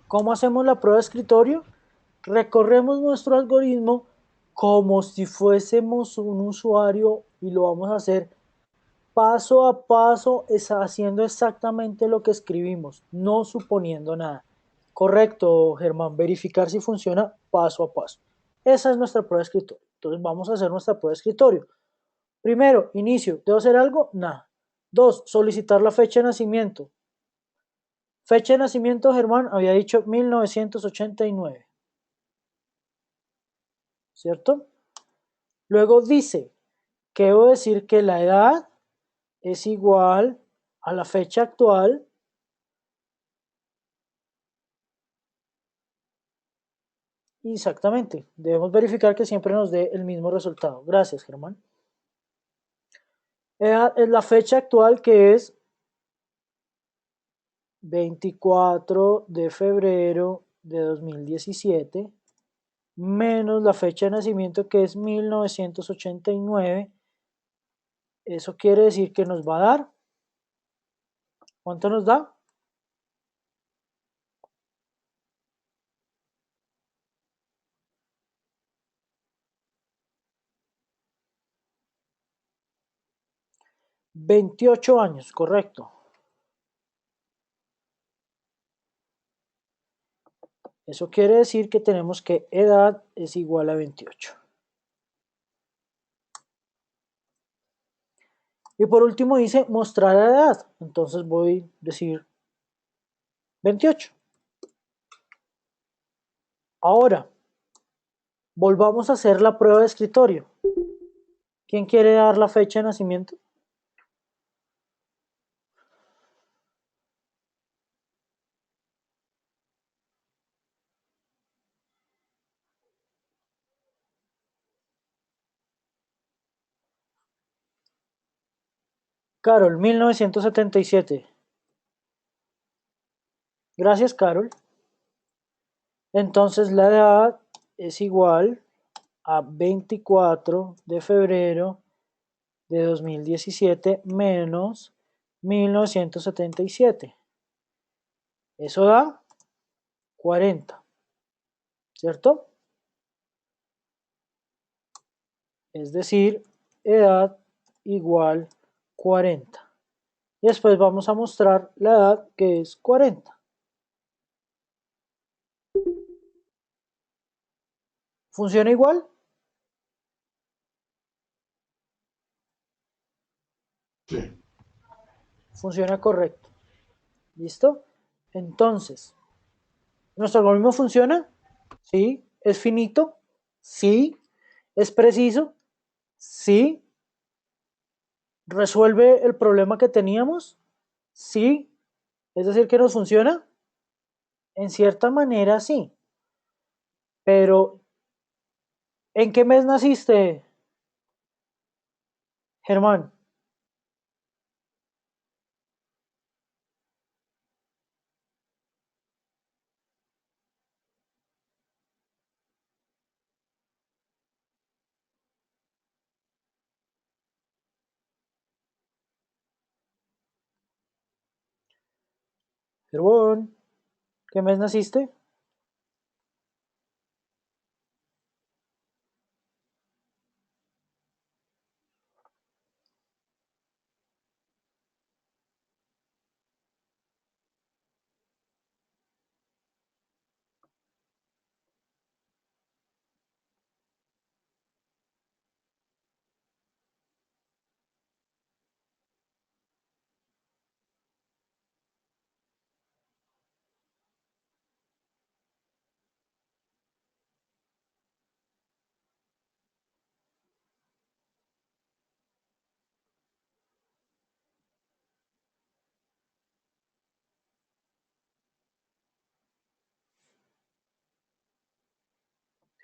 ¿Cómo hacemos la prueba de escritorio? Recorremos nuestro algoritmo como si fuésemos un usuario y lo vamos a hacer paso a paso, haciendo exactamente lo que escribimos, no suponiendo nada. Correcto, Germán, verificar si funciona paso a paso. Esa es nuestra prueba de escritorio. Entonces vamos a hacer nuestra prueba de escritorio. Primero, inicio. ¿Debo hacer algo? Nada. 2, solicitar la fecha de nacimiento. Fecha de nacimiento, Germán, había dicho 1989. ¿Cierto? Luego dice que debo decir que la edad es igual a la fecha actual exactamente. Debemos verificar que siempre nos dé el mismo resultado. Gracias, Germán. Es la fecha actual, que es 24 de febrero de 2017, menos la fecha de nacimiento, que es 1989. Eso quiere decir que nos va a dar, ¿cuánto nos da? 28 años, correcto. Eso quiere decir que tenemos que edad es igual a 28. Y por último dice mostrar la edad. Entonces voy a decir 28. Ahora, volvamos a hacer la prueba de escritorio. ¿Quién quiere dar la fecha de nacimiento? Carol, 1977. Gracias, Carol. Entonces la edad es igual a 24 de febrero de 2017 menos 1977. Eso da 40, ¿cierto? Es decir, edad igual 40. Y después vamos a mostrar la edad que es 40. ¿Funciona igual? Sí. Funciona correcto. ¿Listo? Entonces, ¿nuestro algoritmo funciona? Sí. ¿Es finito? Sí. ¿Es preciso? Sí. ¿Resuelve el problema que teníamos? Sí. ¿Es decir, que nos funciona? En cierta manera, sí. Pero, ¿en qué mes naciste, Germán? Germán, ¿qué mes naciste?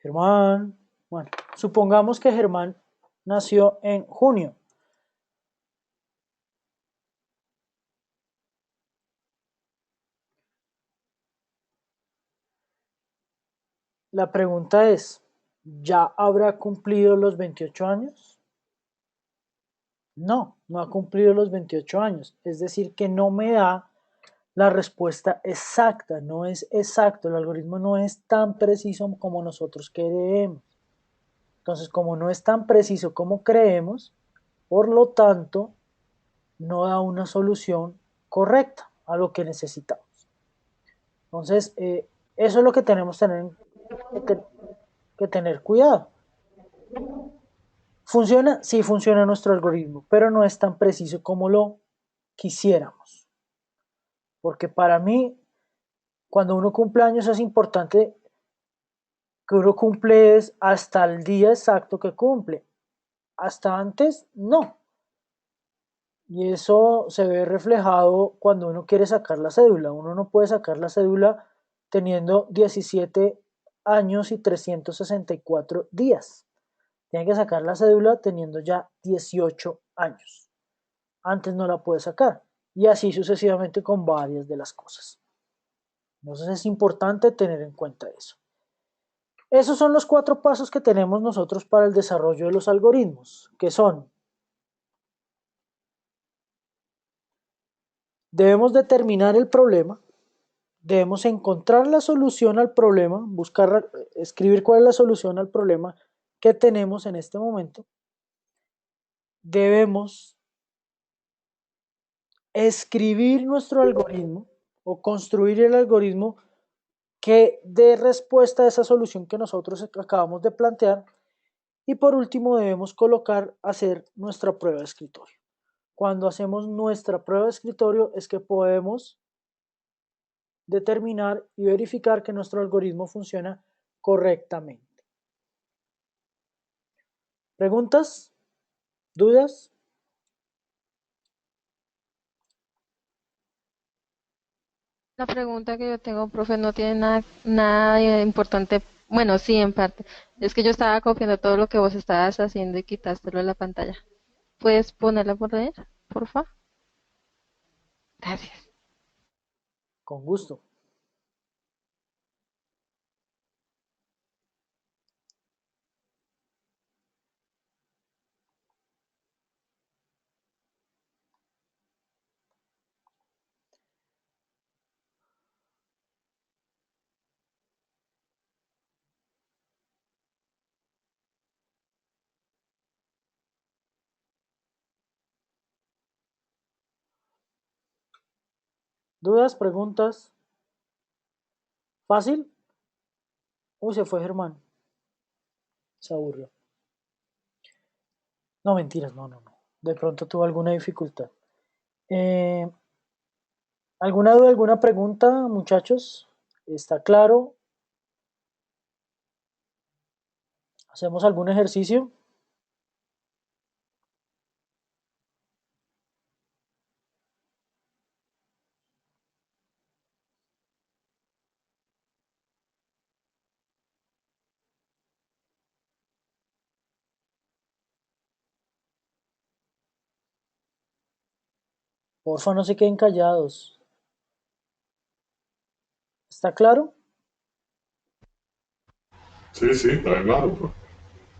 Germán. Bueno, supongamos que Germán nació en junio. La pregunta es, ¿ya habrá cumplido los 28 años? No, no ha cumplido los 28 años. Es decir, que no me da la respuesta exacta, no es exacto, el algoritmo no es tan preciso como nosotros creemos. Entonces, como no es tan preciso como creemos, por lo tanto, no da una solución correcta a lo que necesitamos. Entonces, eso es lo que tenemos que tener cuidado. ¿Funciona? Sí, funciona nuestro algoritmo, pero no es tan preciso como lo quisiéramos. Porque para mí, cuando uno cumple años es importante que uno cumple hasta el día exacto que cumple. Hasta antes, no. Y eso se ve reflejado cuando uno quiere sacar la cédula. Uno no puede sacar la cédula teniendo 17 años y 364 días. Tiene que sacar la cédula teniendo ya 18 años. Antes no la puede sacar. Y así sucesivamente con varias de las cosas. Entonces es importante tener en cuenta eso. Esos son los 4 pasos que tenemos nosotros para el desarrollo de los algoritmos, que son: debemos determinar el problema, debemos encontrar la solución al problema, buscar, escribir cuál es la solución al problema que tenemos en este momento, debemos escribir nuestro algoritmo o construir el algoritmo que dé respuesta a esa solución que nosotros acabamos de plantear. Y por último debemos hacer nuestra prueba de escritorio. Cuando hacemos nuestra prueba de escritorio es que podemos determinar y verificar que nuestro algoritmo funciona correctamente. ¿Preguntas? ¿Dudas? La pregunta que yo tengo, profe, no tiene nada importante. Bueno, sí, en parte. Es que yo estaba copiando todo lo que vos estabas haciendo y quitástelo de la pantalla. ¿Puedes ponerla por leer, porfa? Gracias. Con gusto. ¿Dudas? ¿Preguntas? ¿Fácil? Uy, se fue Germán. Se aburrió. No, mentiras, no. De pronto tuvo alguna dificultad. Eh, ¿Alguna duda, alguna pregunta, muchachos? ¿Está claro? ¿Hacemos algún ejercicio? Porfa, no se queden callados. ¿Está claro? Sí, sí, está claro, pues.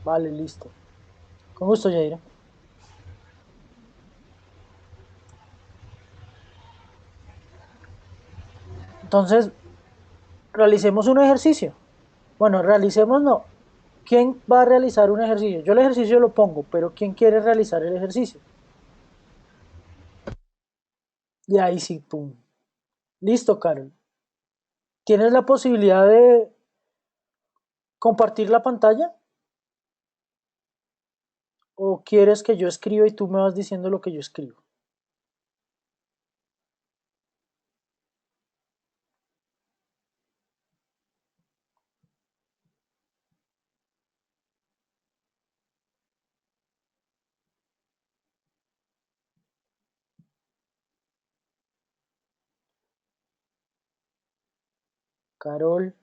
Vale, listo. Con gusto, Yaira. Entonces, realicemos un ejercicio. Bueno, realicemos no. ¿Quién va a realizar un ejercicio? Yo el ejercicio lo pongo, pero ¿quién quiere realizar el ejercicio? Y ahí sí, pum. Listo, Carol. ¿Tienes la posibilidad de compartir la pantalla? ¿O quieres que yo escriba y tú me vas diciendo lo que yo escribo? Carol.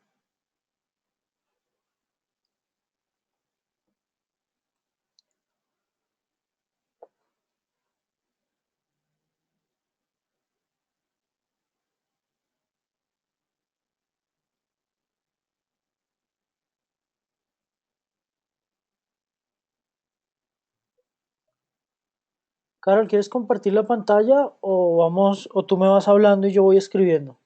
Carol, ¿quieres compartir la pantalla o vamos, o tú me vas hablando y yo voy escribiendo?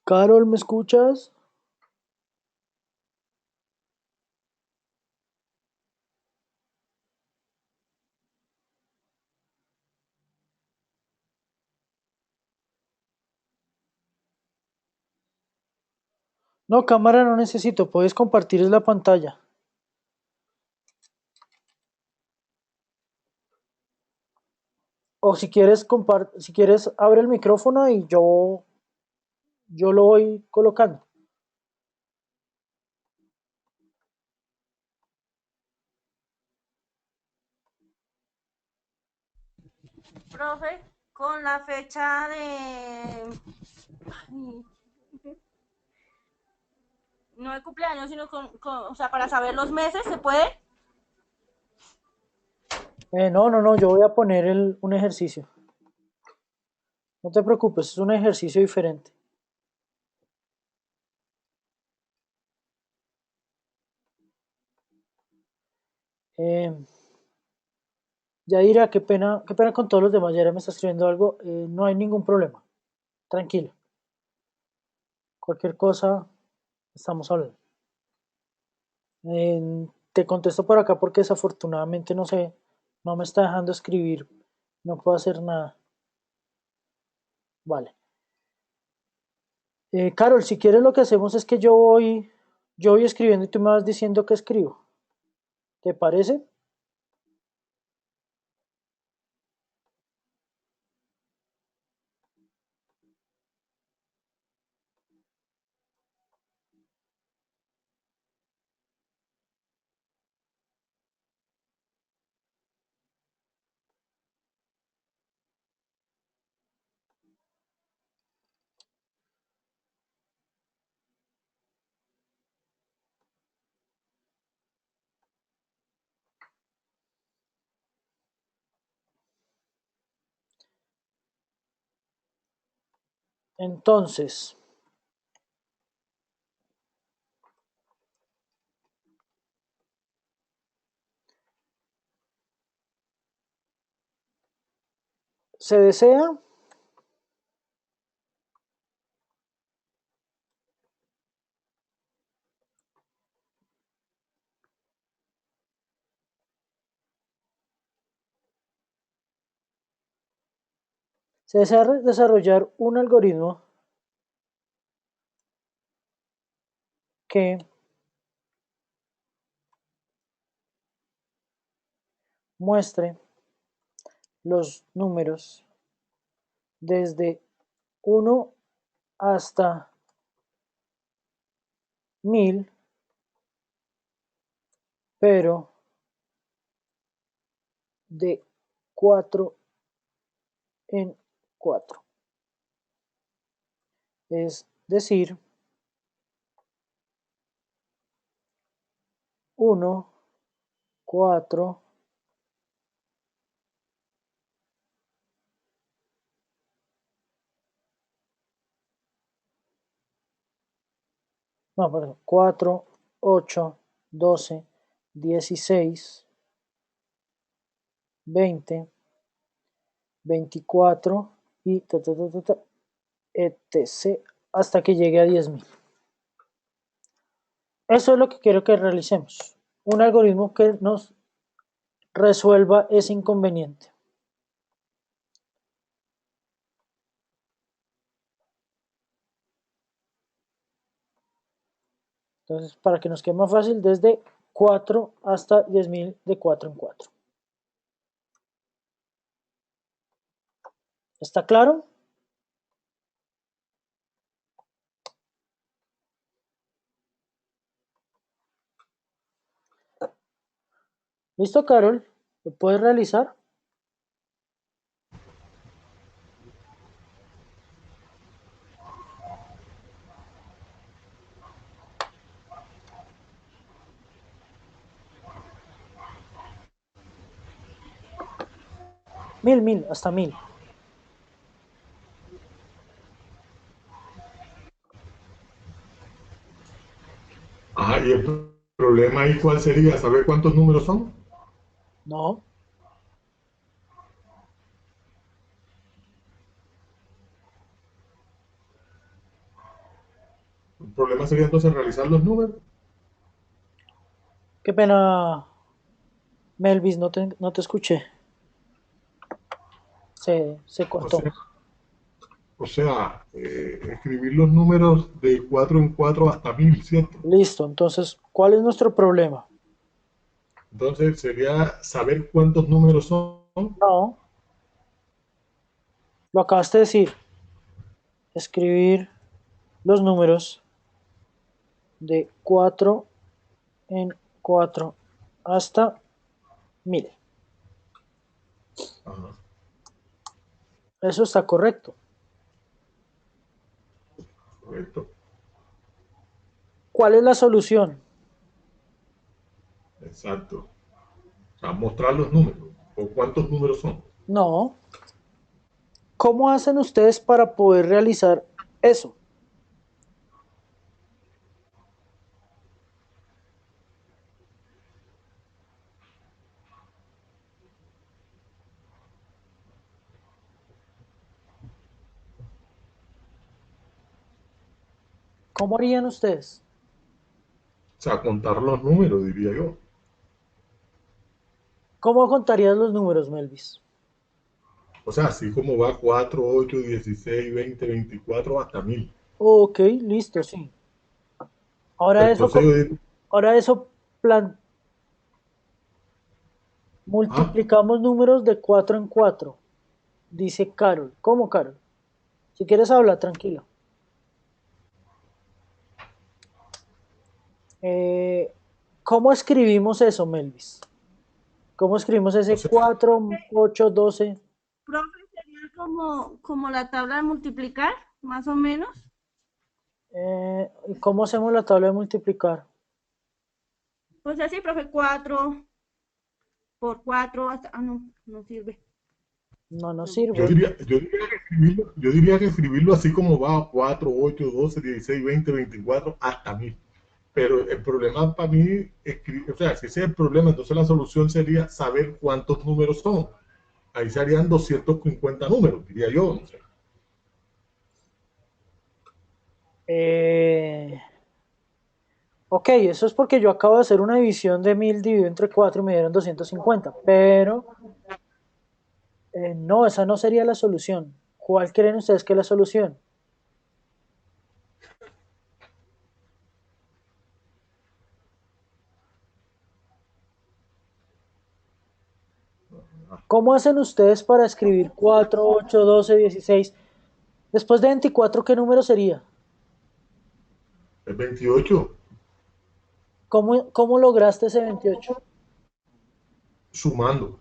Carol, ¿me escuchas? No, cámara no necesito, puedes compartir la pantalla. O si quieres, si quieres, abre el micrófono y yo lo voy colocando. Profe, con la fecha de... No de cumpleaños, sino o sea, para saber los meses, ¿se puede? No, yo voy a poner un ejercicio. No te preocupes, es un ejercicio diferente. Eh, Yaira, qué pena con todos los demás. Yaira me está escribiendo algo. No hay ningún problema. Tranquila. Cualquier cosa, estamos hablando. Te contesto por acá porque desafortunadamente no sé, no me está dejando escribir. No puedo hacer nada. Vale. Carol, si quieres lo que hacemos es que yo voy escribiendo y tú me vas diciendo qué escribo. ¿Te parece? Entonces, se desea desarrollar un algoritmo que muestre los números desde 1 hasta 1000, pero de 4 en 4. Es decir, 1, 4, no, perdón, 4, 8, 12, 16, 20, 24 y etc. hasta que llegue a 10.000. Eso es lo que quiero que realicemos. Un algoritmo que nos resuelva ese inconveniente. Entonces, para que nos quede más fácil, desde 4 hasta 10.000 de 4 en 4. ¿Está claro? ¿Listo, Carol? ¿Lo puedes realizar? Hasta 1000. Ajá, y el problema ahí, ¿cuál sería? ¿Saber cuántos números son? No. El problema sería entonces realizar los números. Qué pena, Melvis, no te escuché. Se O cortó. sea, escribir los números de 4 en 4 hasta 1000, ¿cierto? Listo, entonces, ¿cuál es nuestro problema? Entonces sería saber cuántos números son. No, lo acabaste de decir. Escribir los números de 4 en 4 hasta 1000. Ajá, Eso está correcto. correcto. ¿Cuál es la solución? Exacto. O sea, mostrar los números. ¿O cuántos números son? No, ¿Cómo hacen ustedes para poder realizar eso? ¿Cómo harían ustedes? O sea, contar los números, diría yo. ¿Cómo contarías los números, Melvis? O sea, así como va 4, 8, 16, 20, 24 hasta 1000. Ok, listo, sí. Ahora eso, Entonces yo digo, ahora eso ah, multiplicamos números de 4 en 4. Dice Carol. ¿Cómo, Carol? Si quieres hablar, tranquilo. Eh, ¿Cómo escribimos eso, Melvis? ¿Cómo escribimos o ese sea, 4, 8, 12? Profe, sería como la tabla de multiplicar, más o menos. ¿Y cómo hacemos la tabla de multiplicar? Pues así, profe, 4 por 4 hasta... Ah, no, no sirve. No nos No. yo sirve. diría, yo diría que escribirlo, yo diría que escribirlo así como va 4, 8, 12, 16, 20, 24 hasta 1000. Pero el problema para mí, o sea, si ese es el problema, entonces la solución sería saber cuántos números son. Ahí serían 250 números, diría yo. No sé. Eh, ok, eso es porque yo acabo de hacer una división de 1000 dividido entre 4 y me dieron 250. Pero no, esa no sería la solución. ¿Cuál creen ustedes que es la solución? ¿Cómo hacen ustedes para escribir 4, 8, 12, 16? Después de 24, ¿qué número sería? El 28, ¿Cómo lograste ese 28? sumando,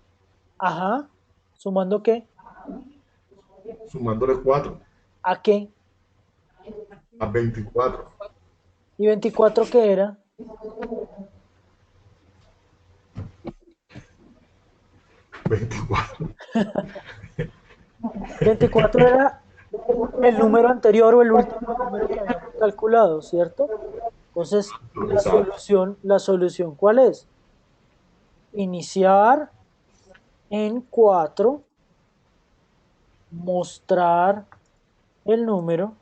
Ajá. ¿Sumando qué? sumándole 4 ¿A qué? a 24. ¿Y 24 qué era? 24. 24 era el número anterior o el último número que habíamos calculado, ¿cierto? Entonces, Exacto. la solución, ¿cuál es? Iniciar en 4, mostrar el número,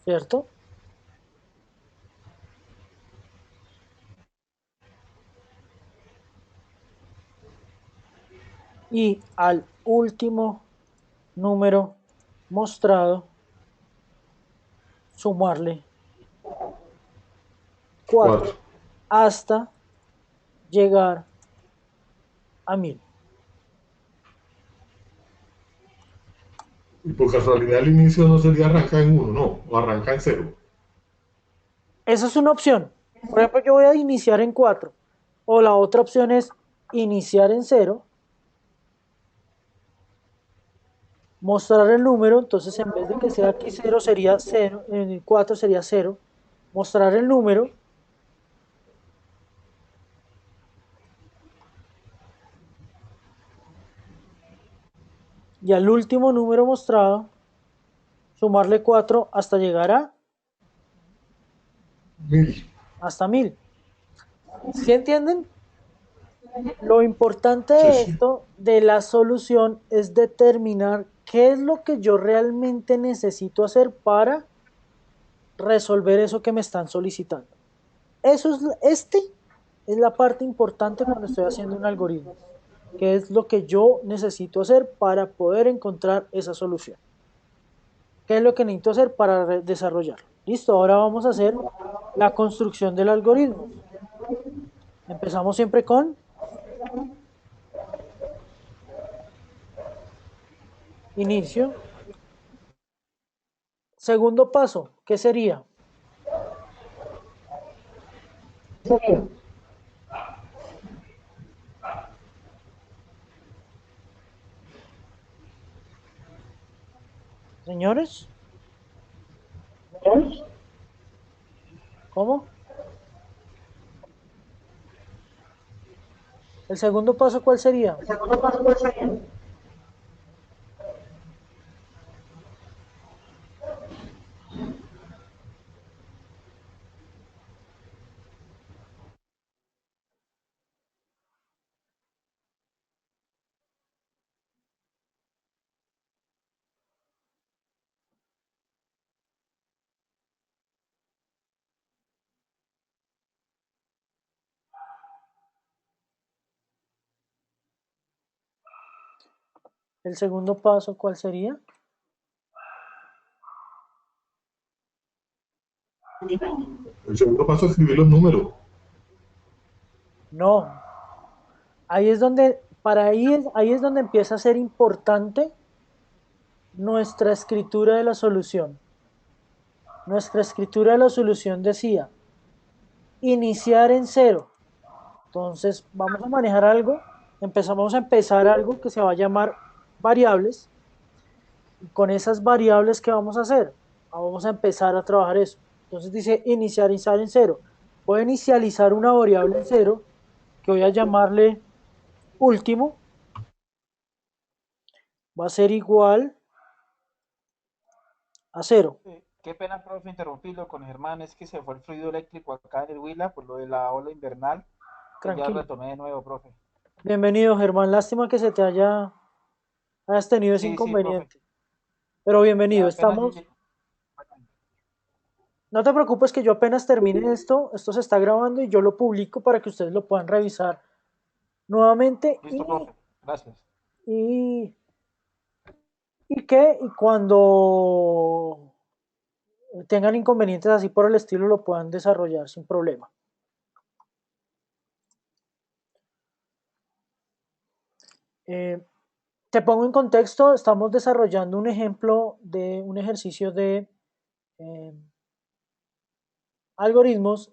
¿cierto? Y al último número mostrado, sumarle 4 4. hasta llegar a 1000. Y por casualidad el inicio no sería arrancar en 1, no, o arrancar en 0. Esa es una opción. Por ejemplo, yo voy a iniciar en 4. O la otra opción es iniciar en 0, mostrar el número, entonces en vez de que sea aquí 0 sería 0, en 4 sería 0, mostrar el número y al último número mostrado sumarle 4 hasta llegar a 1000. hasta 1000. ¿Sí entienden? Lo importante Sí, de sí. esto, de la solución, es determinar qué es lo que yo realmente necesito hacer para resolver eso que me están solicitando. Este es la parte importante cuando estoy haciendo un algoritmo, que es lo que yo necesito hacer para poder encontrar esa solución. ¿Qué es lo que necesito hacer para desarrollarlo? Listo, ahora vamos a hacer la construcción del algoritmo. Empezamos siempre con inicio. Segundo paso, ¿qué sería? Señores, ¿cómo? El segundo paso, ¿cuál sería? El segundo paso, ¿cuál sería? El segundo paso es escribir los números. No. Ahí es donde, ahí es donde empieza a ser importante nuestra escritura de la solución. Nuestra escritura de la solución decía iniciar en cero. Entonces vamos a manejar algo, vamos a empezar algo que se va a llamar variables. Y con esas variables, ¿qué vamos a hacer? Vamos a empezar a trabajar eso. Entonces dice inicializar en cero. Voy a inicializar una variable en cero que voy a llamarle último. Va a ser igual a cero. Qué pena, profe, interrumpirlo con Germán, es que se fue el fluido eléctrico acá en el Huila por lo de la ola invernal y ya Tranquilo. retomé de nuevo, profe. Bienvenido, Germán. Lástima que hayas tenido ese Sí, sí, profe. inconveniente. Pero bienvenido. Apenas No te preocupes que yo apenas termine esto se está grabando y yo lo publico para que ustedes lo puedan revisar nuevamente listo, profe. Gracias. y, y cuando tengan inconvenientes así por el estilo lo puedan desarrollar sin problema. Te pongo en contexto, estamos desarrollando un ejemplo de un ejercicio de algoritmos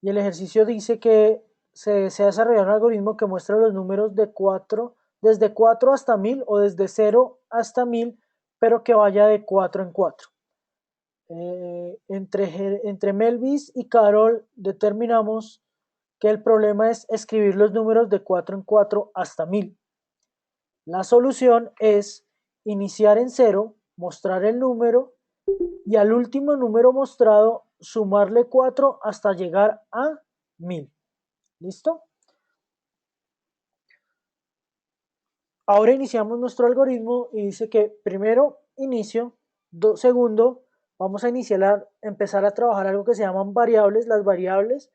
y el ejercicio dice que se ha desarrollado un algoritmo que muestra los números desde 4 hasta 1000 o desde 0 hasta 1000, pero que vaya de 4 en 4. Entre Melvis y Carol determinamos que el problema es escribir los números de 4 en 4 hasta 1000. La solución es iniciar en 0, mostrar el número y al último número mostrado sumarle 4 hasta llegar a 1000. ¿Listo? Ahora iniciamos nuestro algoritmo y dice que primero inicio, segundo vamos a empezar a trabajar algo que se llaman variables. Las variables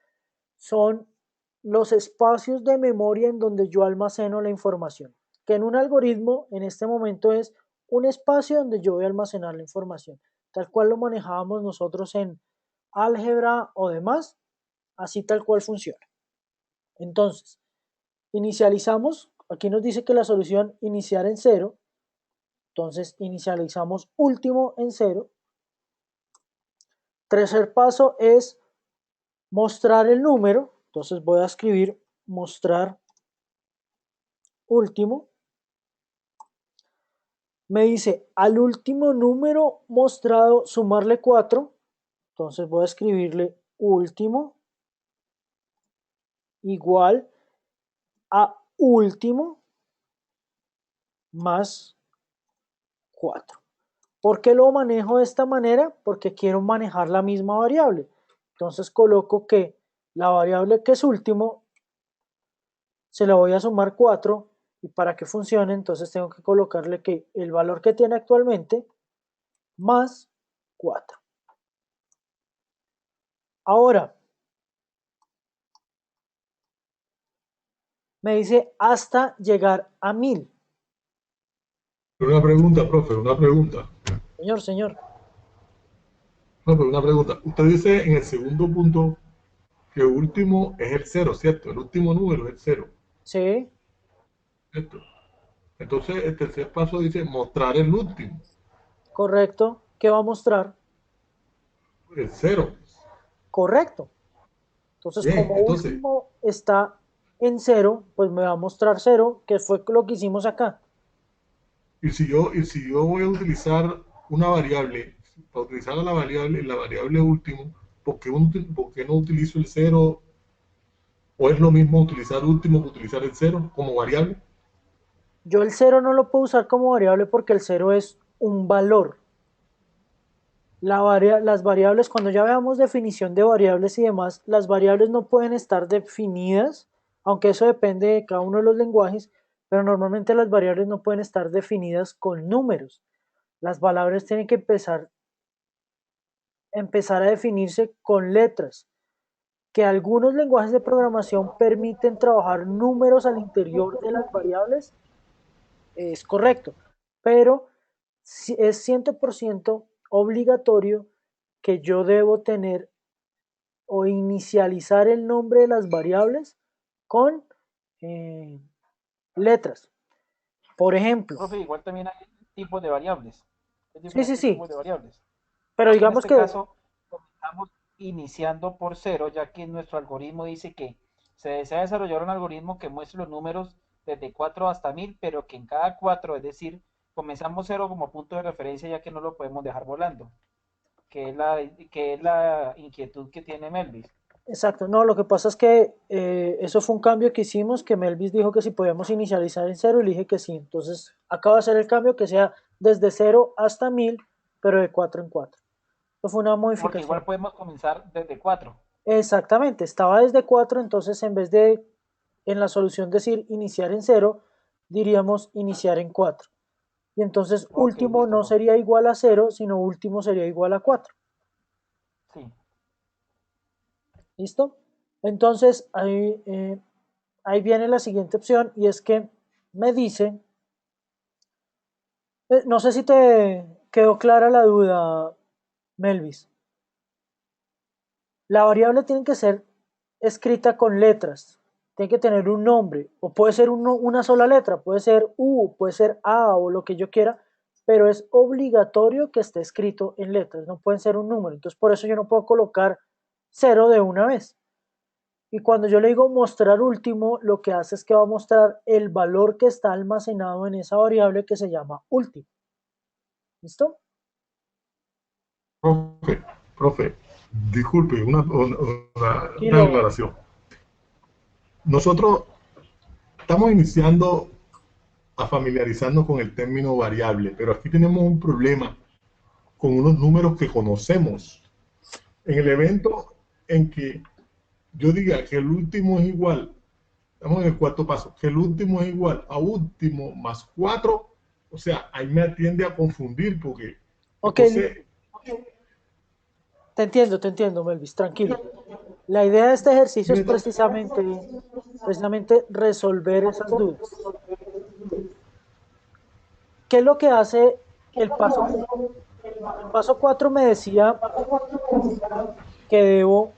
son los espacios de memoria en donde yo almaceno la información, que en un algoritmo en este momento es un espacio donde yo voy a almacenar la información, tal cual lo manejábamos nosotros en álgebra o demás, así tal cual funciona. Entonces, inicializamos, aquí nos dice que la solución iniciar en 0, entonces inicializamos último en 0. Tercer paso es mostrar el número, entonces voy a escribir mostrar último. Me dice al último número mostrado sumarle 4, entonces voy a escribirle último igual a último más 4. ¿Por qué lo manejo de esta manera? Porque quiero manejar la misma variable. Entonces coloco que la variable que es último se la voy a sumar 4 y para que funcione entonces tengo que colocarle que el valor que tiene actualmente más 4. Ahora, me dice hasta llegar a 1000. Una pregunta, profe, una pregunta. Señor. No, pero una pregunta. Usted dice en el segundo punto que el último es el cero, ¿cierto? El último número es el cero, Sí, ¿cierto? Entonces el tercer paso dice mostrar el último, correcto. ¿Qué va a mostrar? el cero. Correcto. Entonces, Bien, como entonces, último está en 0, pues me va a mostrar 0, que fue lo que hicimos acá. y si yo voy a utilizar una variable, para utilizar la variable último, ¿por qué no utilizo el cero? ¿O es lo mismo utilizar último que utilizar el cero como variable? Yo el 0 no lo puedo usar como variable porque el 0 es un valor. Las variables, cuando ya veamos definición de variables y demás, las variables no pueden estar definidas, aunque eso depende de cada uno de los lenguajes, pero normalmente las variables no pueden estar definidas con números. Las variables tienen que empezar a definirse con letras, que algunos lenguajes de programación permiten trabajar números al interior de las variables, es correcto, pero es 100% obligatorio que yo debo tener o inicializar el nombre de las variables con eh, letras. Por ejemplo, Profe, igual también hay tipos de variables. Hay sí, sí, diferentes sí, tipos de variables. pero En digamos este que, caso, comenzamos iniciando por cero, ya que nuestro algoritmo dice que se desea desarrollar un algoritmo que muestre los números desde 4 hasta 1000, pero que en cada 4, es decir, comenzamos cero como punto de referencia, ya que no lo podemos dejar volando, que es la inquietud que tiene Melvis. exacto, no, lo que pasa es que eso fue un cambio que hicimos, que Melvis dijo que si podíamos inicializar en cero, y le dije que sí, entonces acabo de hacer el cambio que sea desde cero hasta 1000, pero de 4 en 4. Eso fue una Porque igual modificación. podemos comenzar desde 4. Exactamente, estaba desde 4, entonces en vez de en la solución decir iniciar en cero, diríamos iniciar en 4. Y entonces Ok, último listo, no profe. sería igual a cero, sino último sería igual a 4. Sí. ¿Listo? Entonces ahí viene la siguiente opción y es que me dice, no sé si te quedó clara la duda, Melvis. La variable tiene que ser escrita con letras, tiene que tener un nombre, o puede ser una sola letra, puede ser U, puede ser A o lo que yo quiera, pero es obligatorio que esté escrito en letras, no puede ser un número. Entonces por eso yo no puedo colocar cero de una vez. Y cuando yo le digo mostrar último, lo que hace es que va a mostrar el valor que está almacenado en esa variable que se llama último. ¿Listo? Profe, profe, disculpe, una Tranquilo. aclaración. Nosotros estamos iniciando a familiarizarnos con el término variable, pero aquí tenemos un problema con unos números que conocemos. En el evento en que yo diga que el último es igual, estamos en el cuarto paso, que el último es igual a último más 4, o sea, ahí me atiende a confundir porque Ok, entonces, te entiendo, Melvis, tranquilo. La idea de este ejercicio es precisamente resolver esas dudas. ¿Qué es lo que hace el paso 4? El paso 4 me decía que debo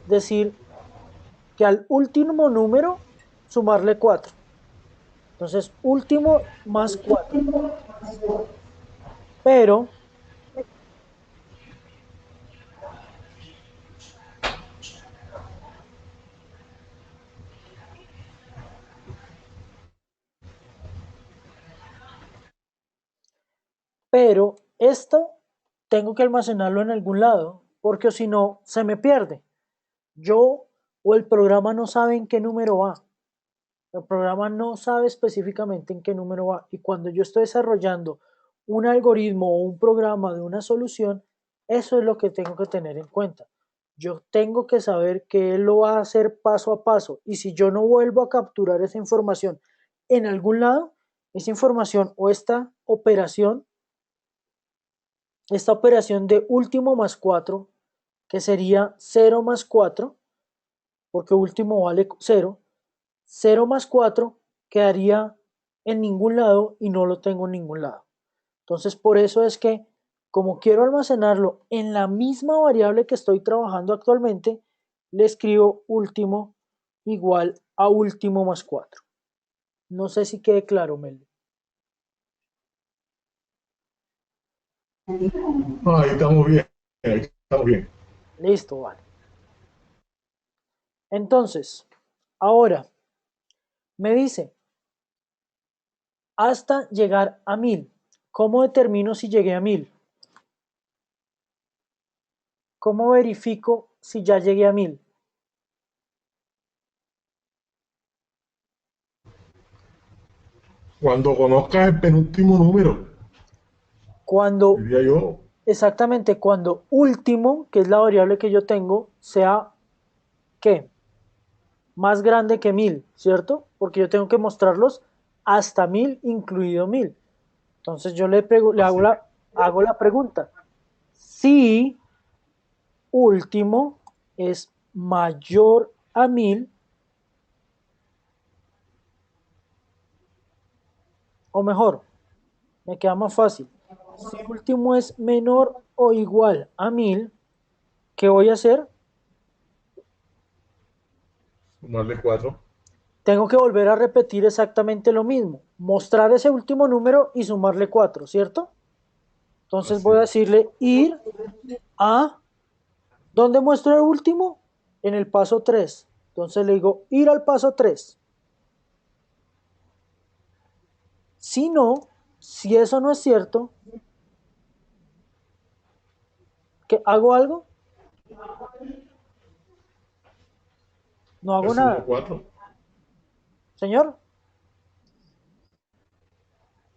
decir que al último número sumarle 4. Entonces, último más 4. Pero, pero esto tengo que almacenarlo en algún lado, porque si no, se me pierde. Yo o el programa no sabe en qué número va. El programa no sabe específicamente en qué número va. Y cuando yo estoy desarrollando un algoritmo o un programa de una solución, eso es lo que tengo que tener en cuenta. Yo tengo que saber que él lo va a hacer paso a paso. Y si yo no vuelvo a capturar esa información en algún lado, esa información o esta operación de último más 4, que sería cero más 4, porque último vale cero, cero más 4 quedaría en ningún lado y no lo tengo en ningún lado. Entonces, por eso es que, como quiero almacenarlo en la misma variable que estoy trabajando actualmente, le escribo último igual a último más 4. No sé si quede claro, Mel. ahí estamos bien, ahí estamos bien. Listo, vale. Entonces, ahora me dice, hasta llegar a 1000. ¿Cómo determino si llegué a 1000? ¿Cómo verifico si ya llegué a 1000? Cuando conozcas el penúltimo número, Cuando, diría yo, exactamente, cuando último, que es la variable que yo tengo, sea, ¿qué? Más grande que 1000, ¿cierto? Porque yo tengo que mostrarlos hasta 1000, incluido 1000. Entonces yo le así. hago la pregunta. Si último es mayor a 1000, o mejor, me queda más fácil. Si último es menor o igual a 1000, ¿qué voy a hacer? Sumarle 4. Tengo que volver a repetir exactamente lo mismo. Mostrar ese último número y sumarle 4, ¿cierto? Entonces Así voy a es. decirle ir a... ¿Dónde muestro el último? En el paso 3. Entonces le digo ir al paso 3. Si no, si eso no es cierto, ¿qué, hago algo? No Le hago sumo nada. 4. Señor,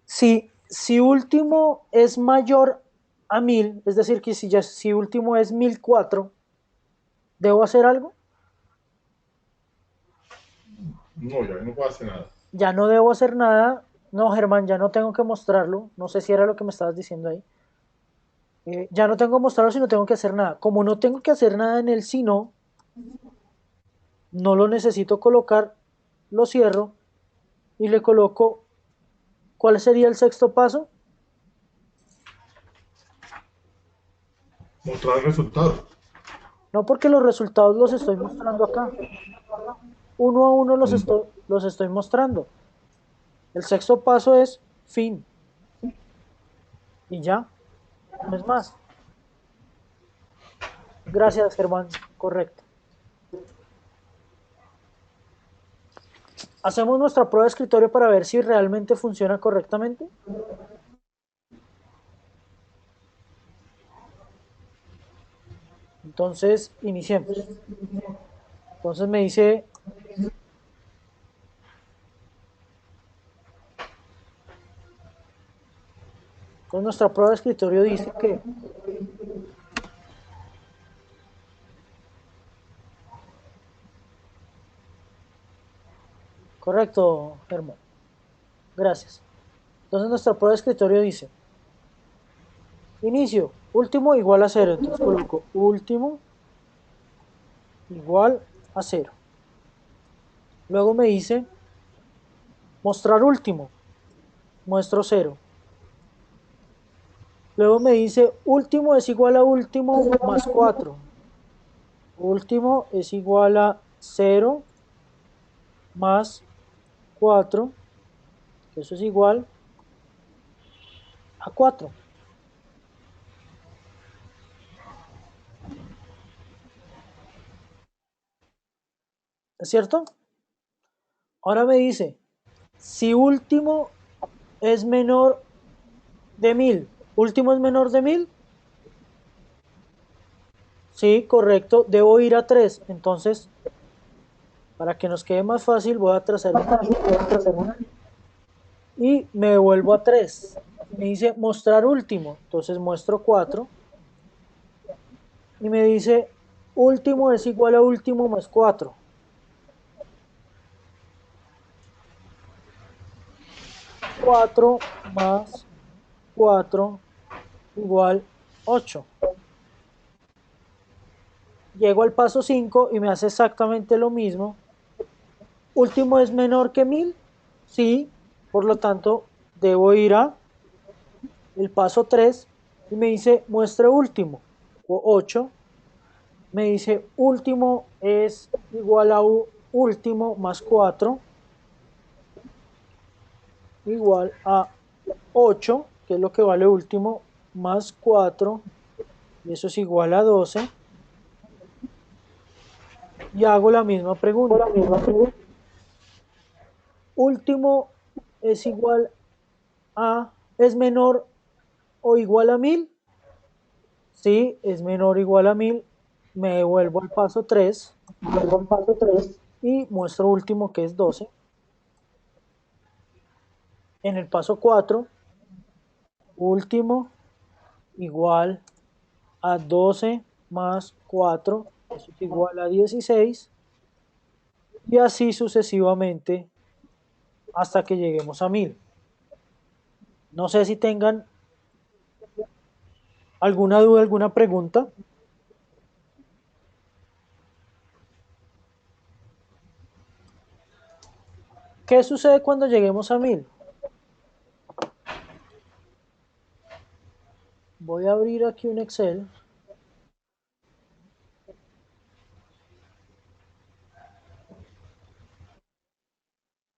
si último es mayor a 1000, es decir, que si último es 1004, ¿debo hacer algo? No, ya no puedo hacer nada. Ya no debo hacer nada. No, Germán, ya no tengo que mostrarlo. No sé si era lo que me estabas diciendo ahí. Ya no tengo que mostrarlo si no tengo que hacer nada. Como no tengo que hacer nada en el si no, no lo necesito colocar, lo cierro y le coloco, ¿cuál sería el sexto paso? Mostrar el resultado. No, porque los resultados los estoy mostrando acá. Uno a uno Mm. los estoy mostrando. El sexto paso es fin. Y ya, no es más. Gracias, Germán. Correcto. Hacemos nuestra prueba de escritorio para ver si realmente funciona correctamente. Entonces, iniciemos. Entonces me dice, entonces nuestra prueba de escritorio dice que, correcto, Germán. Gracias. Entonces nuestra prueba de escritorio dice, inicio, último igual a cero. Entonces coloco último igual a cero. Luego me dice, mostrar último, muestro cero. Luego me dice, último es igual a último más 4. Último es igual a cero más 4, que eso es igual a 4. ¿Es cierto? Ahora me dice, si último es menor de 1000, último es menor de 1000, sí, correcto, debo ir a 3. Entonces, para que nos quede más fácil, voy a trazar una y me devuelvo a 3. Me dice mostrar último, entonces muestro 4 y me dice último es igual a último más 4. 4 más 4 igual 8. Llego al paso 5 y me hace exactamente lo mismo. Último es menor que 1000, sí, por lo tanto debo ir a el paso 3 y me dice muestre último, o 8. Me dice último es igual a último más 4 igual a 8, que es lo que vale último, más 4, y eso es igual a 12. Y hago la misma pregunta. Último es igual a, es menor o igual a 1000. Si es menor o igual a 1000, me devuelvo al paso 3 y muestro último que es 12. En el paso 4, último igual a 12 más 4, eso es igual a 16, y así sucesivamente hasta que lleguemos a 1000. No sé si tengan alguna duda, alguna pregunta. ¿Qué sucede cuando lleguemos a 1000? Voy a abrir aquí un Excel.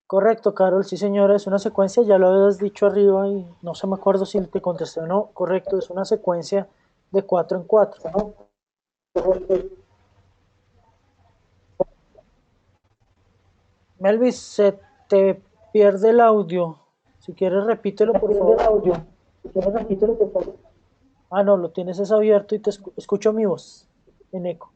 Correcto, Carol, sí señora, es una secuencia, ya lo habías dicho arriba y no se me acuerdo si te contesté o no. Correcto, es una secuencia de 4 en 4. Melvis, se te pierde el audio. Si quieres, repítelo, por favor. Ah, no, lo tienes es abierto y te escucho mi voz en eco.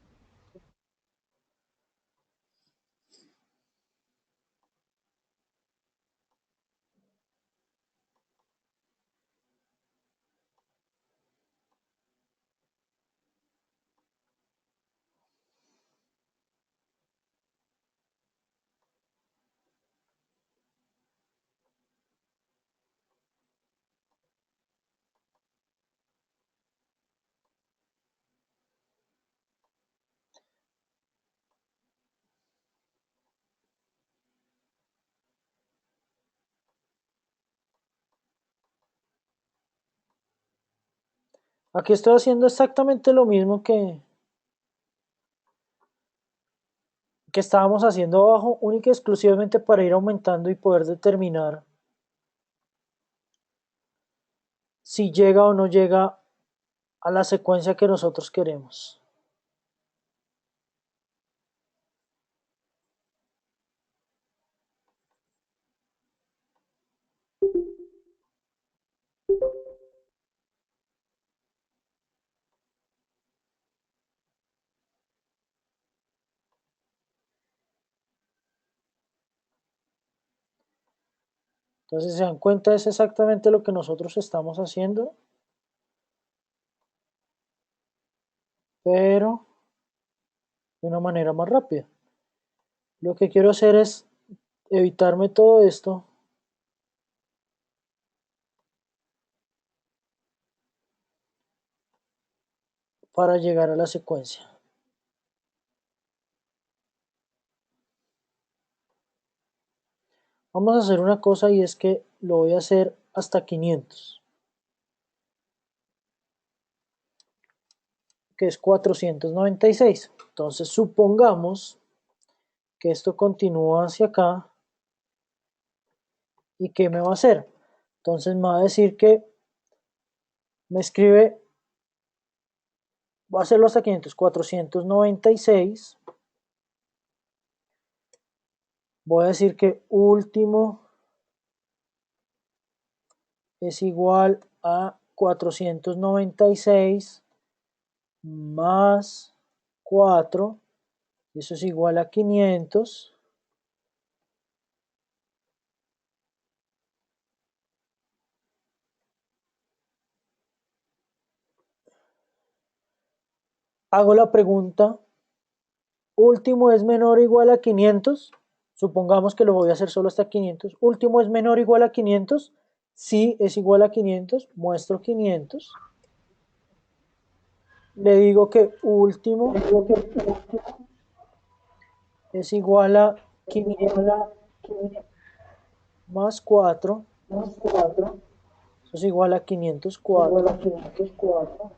Aquí estoy haciendo exactamente lo mismo que estábamos haciendo abajo, única y exclusivamente para ir aumentando y poder determinar si llega o no llega a la secuencia que nosotros queremos. Entonces, si se dan cuenta, es exactamente lo que nosotros estamos haciendo, pero de una manera más rápida. Lo que quiero hacer es evitarme todo esto para llegar a la secuencia. Vamos a hacer una cosa y es que lo voy a hacer hasta 500, que es 496. Entonces supongamos que esto continúa hacia acá y ¿qué me va a hacer? Entonces me va a decir que me escribe, voy a hacerlo hasta 500, 496. Voy a decir que último es igual a 496 más 4, eso es igual a 500. Hago la pregunta, último es menor o igual a 500. Supongamos que lo voy a hacer solo hasta 500. Último es menor o igual a 500. Sí, es igual a 500. Muestro 500. Le digo que último es igual a 500 más 4. Eso es igual a 504.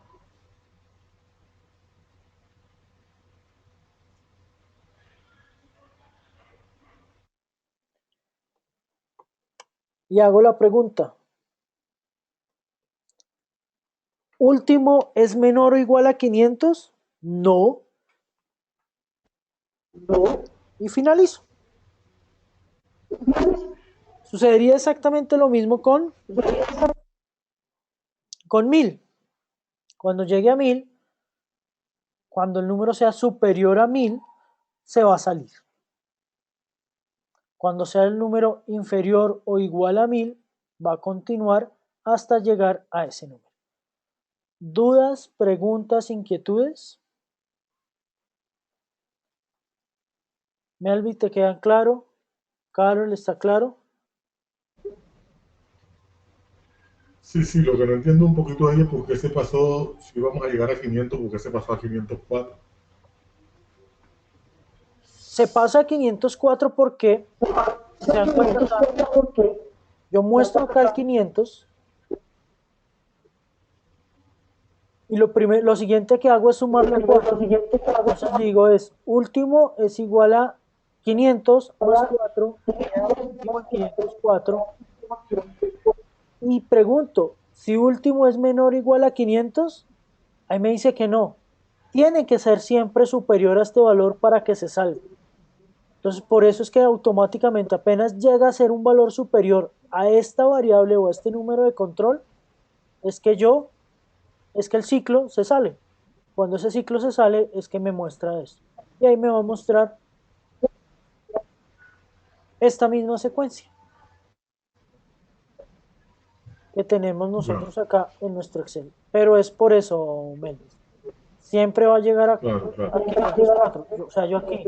Y hago la pregunta, ¿último es menor o igual a 500? No. Y finalizo. Sucedería exactamente lo mismo con 1000. Cuando llegue a 1000, cuando el número sea superior a 1000, se va a salir. Cuando sea el número inferior o igual a 1000, va a continuar hasta llegar a ese número. ¿Dudas, preguntas, inquietudes? Melvin, ¿te quedan claro? Carol, ¿está claro? Sí, sí, lo que no entiendo un poquito ahí es por qué se pasó, si íbamos a llegar a 500, por qué se pasó a 504. Se pasa a 504 porque, si se dan cuenta, yo muestro acá el 500 Y lo siguiente que hago es sumarle 4. Entonces digo es, último es igual a 500 más 4, último en 504. Y pregunto, si último es menor o igual a 500, ahí me dice que no. Tiene que ser siempre superior a este valor para que se salve. Entonces, por eso es que automáticamente apenas llega a ser un valor superior a esta variable o a este número de control, es que el ciclo se sale. Cuando ese ciclo se sale, es que me muestra esto. Y ahí me va a mostrar esta misma secuencia que tenemos Ya, nosotros acá en nuestro Excel. Pero es por eso, Méndez. Siempre va a llegar claro, a claro. 504. O sea, yo aquí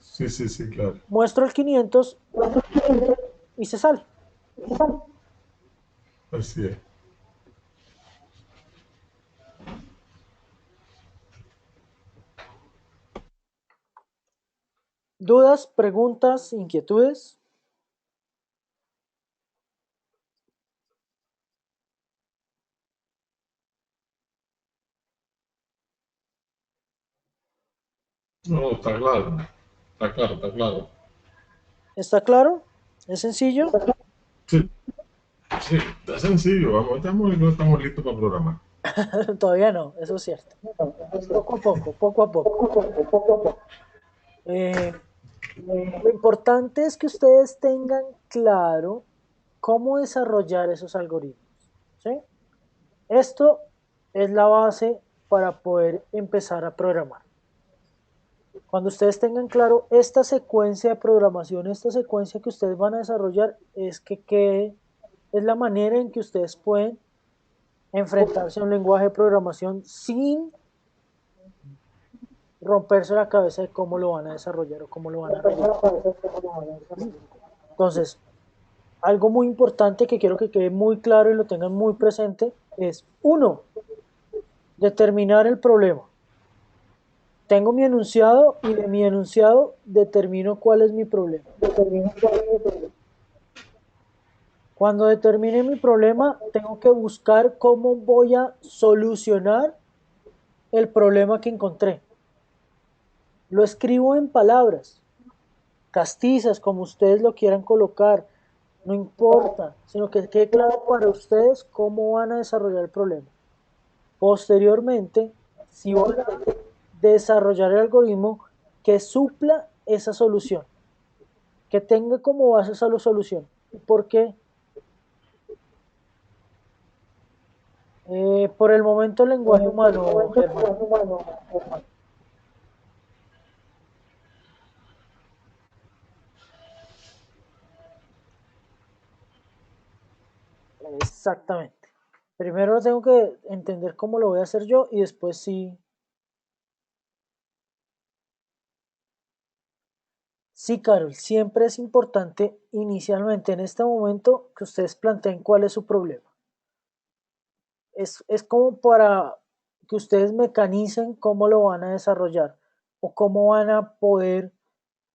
Sí, sí, sí, claro. muestro el 500 y se sale. Así es. ¿Dudas, preguntas, inquietudes? No, está claro. Está claro, está claro. ¿Está claro? ¿Es sencillo? Sí, sí, está sencillo. Vamos, no estamos listos para programar. Todavía no, eso es cierto. Poco a poco, poco a poco. Eh, lo importante es que ustedes tengan claro cómo desarrollar esos algoritmos. ¿Sí? Esto es la base para poder empezar a programar. Cuando ustedes tengan claro esta secuencia de programación, esta secuencia que ustedes van a desarrollar, es la manera en que ustedes pueden enfrentarse a un lenguaje de programación sin romperse la cabeza de cómo lo van a desarrollar o cómo lo van a realizar. Entonces, algo muy importante que quiero que quede muy claro y lo tengan muy presente es, uno, determinar el problema. Tengo mi enunciado y de mi enunciado determino cuál es mi problema. Cuando determine mi problema, tengo que buscar cómo voy a solucionar el problema que encontré. Lo escribo en palabras, castizas, como ustedes lo quieran colocar, no importa, sino que quede claro para ustedes cómo van a desarrollar el problema. Posteriormente, si van a desarrollar el algoritmo que supla esa solución, que tenga como base esa solución. ¿Por qué? Por el momento el lenguaje humano, Germán. Exactamente. Primero tengo que entender cómo lo voy a hacer yo y después sí. Sí, Carol, siempre es importante inicialmente en este momento que ustedes planteen cuál es su problema. Es como para que ustedes mecanicen cómo lo van a desarrollar o cómo van a poder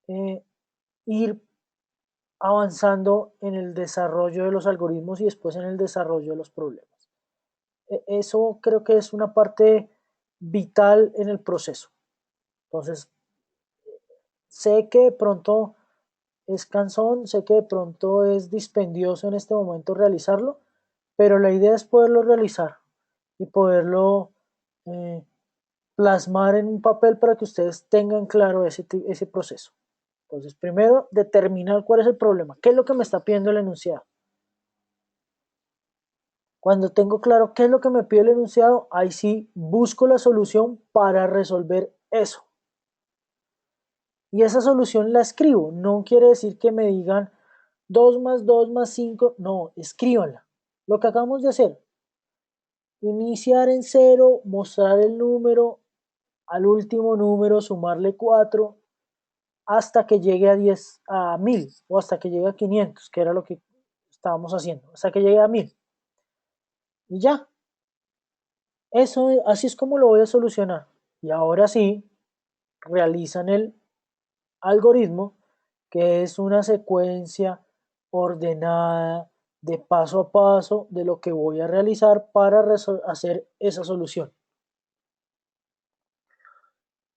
eh, ir avanzando en el desarrollo de los algoritmos y después en el desarrollo de los problemas. Eso creo que es una parte vital en el proceso. Entonces, sé que de pronto es cansón, sé que de pronto es dispendioso en este momento realizarlo, pero la idea es poderlo realizar y poderlo eh, plasmar en un papel para que ustedes tengan claro ese proceso. Entonces, primero, determinar cuál es el problema, qué es lo que me está pidiendo el enunciado. Cuando tengo claro qué es lo que me pide el enunciado, ahí sí busco la solución para resolver eso. Y esa solución la escribo. No quiere decir que me digan 2 más 2 más 5. No, escríbanla. Lo que acabamos de hacer. Iniciar en cero, mostrar el número, al último número sumarle 4 hasta que llegue a 10, a 1000 o hasta que llegue a 500, que era lo que estábamos haciendo, hasta que llegue a 1000. Y ya, eso, así es como lo voy a solucionar. Y ahora sí, realizan el algoritmo, que es una secuencia ordenada de paso a paso de lo que voy a realizar para hacer esa solución.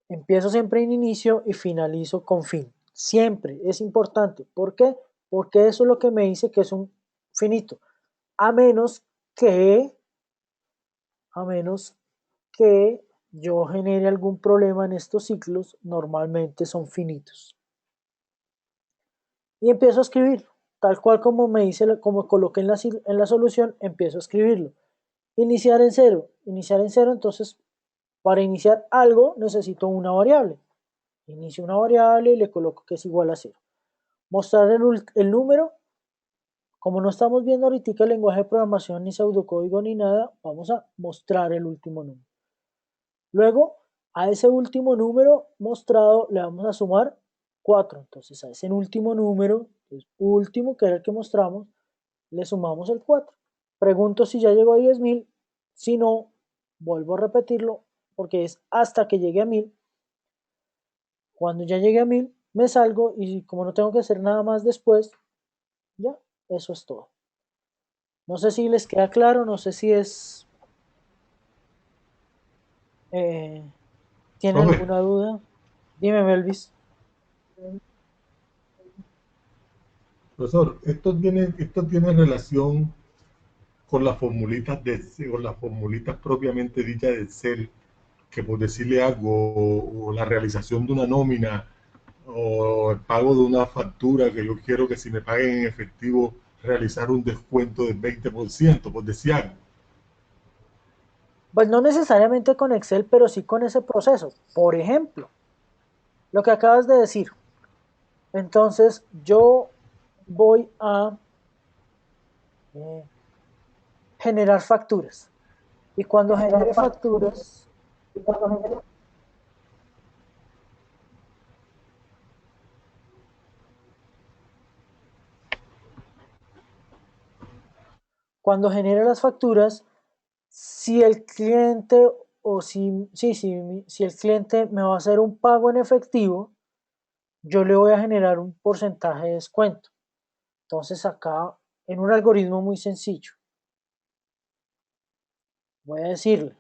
Empiezo siempre en inicio y finalizo con fin. Siempre es importante. ¿Por qué? Porque eso es lo que me dice que es un finito. A menos que, a menos que yo genere algún problema en estos ciclos, normalmente son finitos. Y empiezo a escribir, tal cual como me dice, como coloqué en la solución, empiezo a escribirlo. Iniciar en cero, entonces para iniciar algo necesito una variable. Inicio una variable y le coloco que es igual a 0. Mostrar el número. Como no estamos viendo ahorita el lenguaje de programación ni pseudocódigo ni nada, vamos a mostrar el último número. Luego, a ese último número mostrado le vamos a sumar 4. Entonces, a ese último número, el último que era el que mostramos, le sumamos el 4. Pregunto si ya llegó a 10.000. Si no, vuelvo a repetirlo porque es hasta que llegue a 1000. Cuando ya llegue a 1000, me salgo y como no tengo que hacer nada más después, ya, eso es todo. No sé si les queda claro, no sé si es... ¿tienen Profe, alguna duda? Dime, Melvis. profesor, esto tiene relación con las formulitas con las formulitas propiamente dichas de Excel, que por decirle algo, o la realización de una nómina, o el pago de una factura, que yo quiero que si me paguen en efectivo, realizar un descuento del 20%, por decir algo. Pues no necesariamente con Excel, pero sí con ese proceso. Por ejemplo, lo que acabas de decir. Entonces, yo voy a generar facturas. Y cuando genere facturas, cuando genere las facturas, si el cliente o si el cliente me va a hacer un pago en efectivo, yo le voy a generar un porcentaje de descuento. Entonces acá, en un algoritmo muy sencillo, voy a decirle,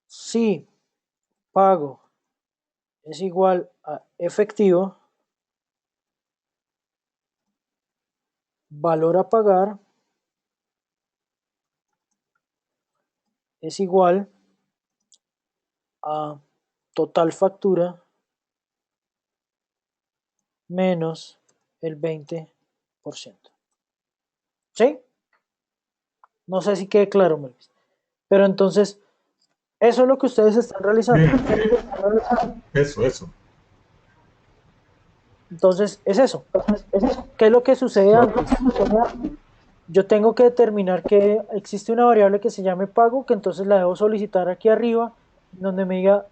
si pago es igual a efectivo, valor a pagar es igual a total factura menos el 20%. ¿Sí? No sé si quede claro, Melvis. Pero entonces, eso es lo que ustedes están realizando. Bien, eso. Entonces, es eso. ¿Qué es lo que sucede antes? Yo tengo que determinar que existe una variable que se llame pago, que entonces la debo solicitar aquí arriba, donde me diga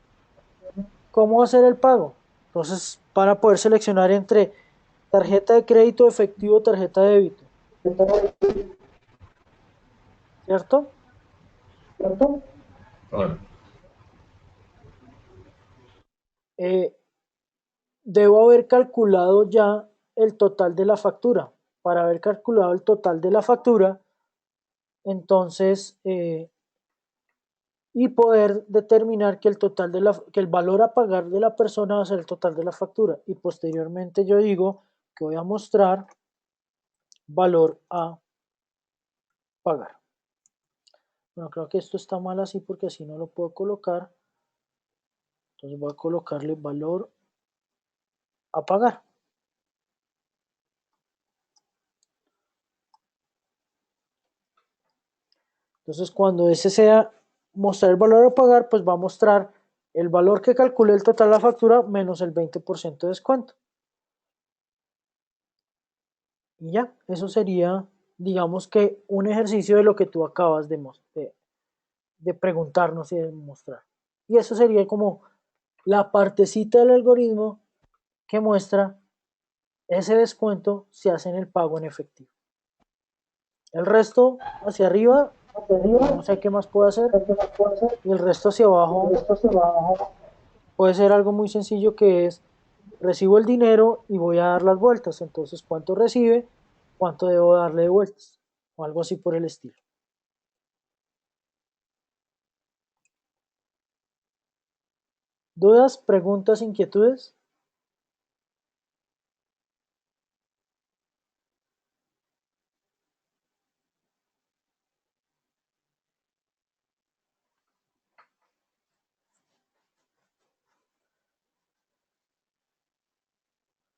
cómo hacer el pago. Entonces, para poder seleccionar entre tarjeta de crédito, efectivo, tarjeta de débito. ¿Cierto? Vale. Debo haber calculado ya el total de la factura. Para haber calculado el total de la factura, entonces, y poder determinar que que el valor a pagar de la persona va a ser el total de la factura. Y posteriormente yo digo que voy a mostrar valor a pagar. Bueno, creo que esto está mal así porque así no lo puedo colocar. Entonces voy a colocarle valor a pagar. Entonces cuando ese sea mostrar el valor a pagar, pues va a mostrar el valor que calculé el total de la factura menos el 20% de descuento. Y ya, eso sería, digamos que un ejercicio de lo que tú acabas de preguntarnos y de mostrar. Y eso sería como la partecita del algoritmo que muestra ese descuento si hacen el pago en efectivo. El resto hacia arriba, no sé qué más puedo hacer. Y el resto hacia abajo puede ser algo muy sencillo que es recibo el dinero y voy a dar las vueltas. Entonces, ¿cuánto recibe? ¿Cuánto debo darle de vueltas? O algo así por el estilo. ¿Dudas, preguntas, inquietudes?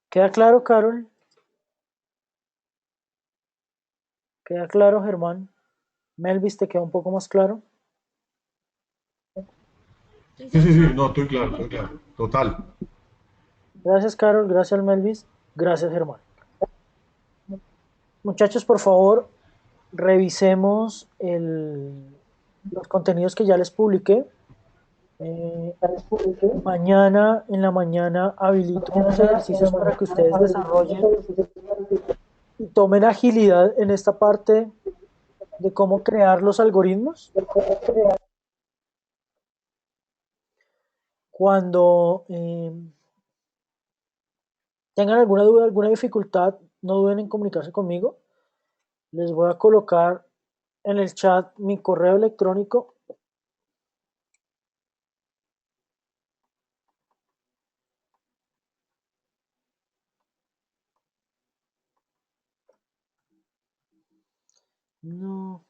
¿Queda claro, Carol? ¿Queda claro, Germán? Melvis, ¿te queda un poco más claro? Sí, sí, sí, no, estoy claro, total. Gracias, Carol. Gracias, Melvis. Gracias, Germán. Muchachos, por favor, revisemos los contenidos que ya les publiqué. Mañana, en la mañana, habilito unos ejercicios para que ustedes desarrollen y tomen agilidad en esta parte de cómo crear los algoritmos. Cuando tengan alguna duda, alguna dificultad, no duden en comunicarse conmigo. Les voy a colocar en el chat mi correo electrónico. No,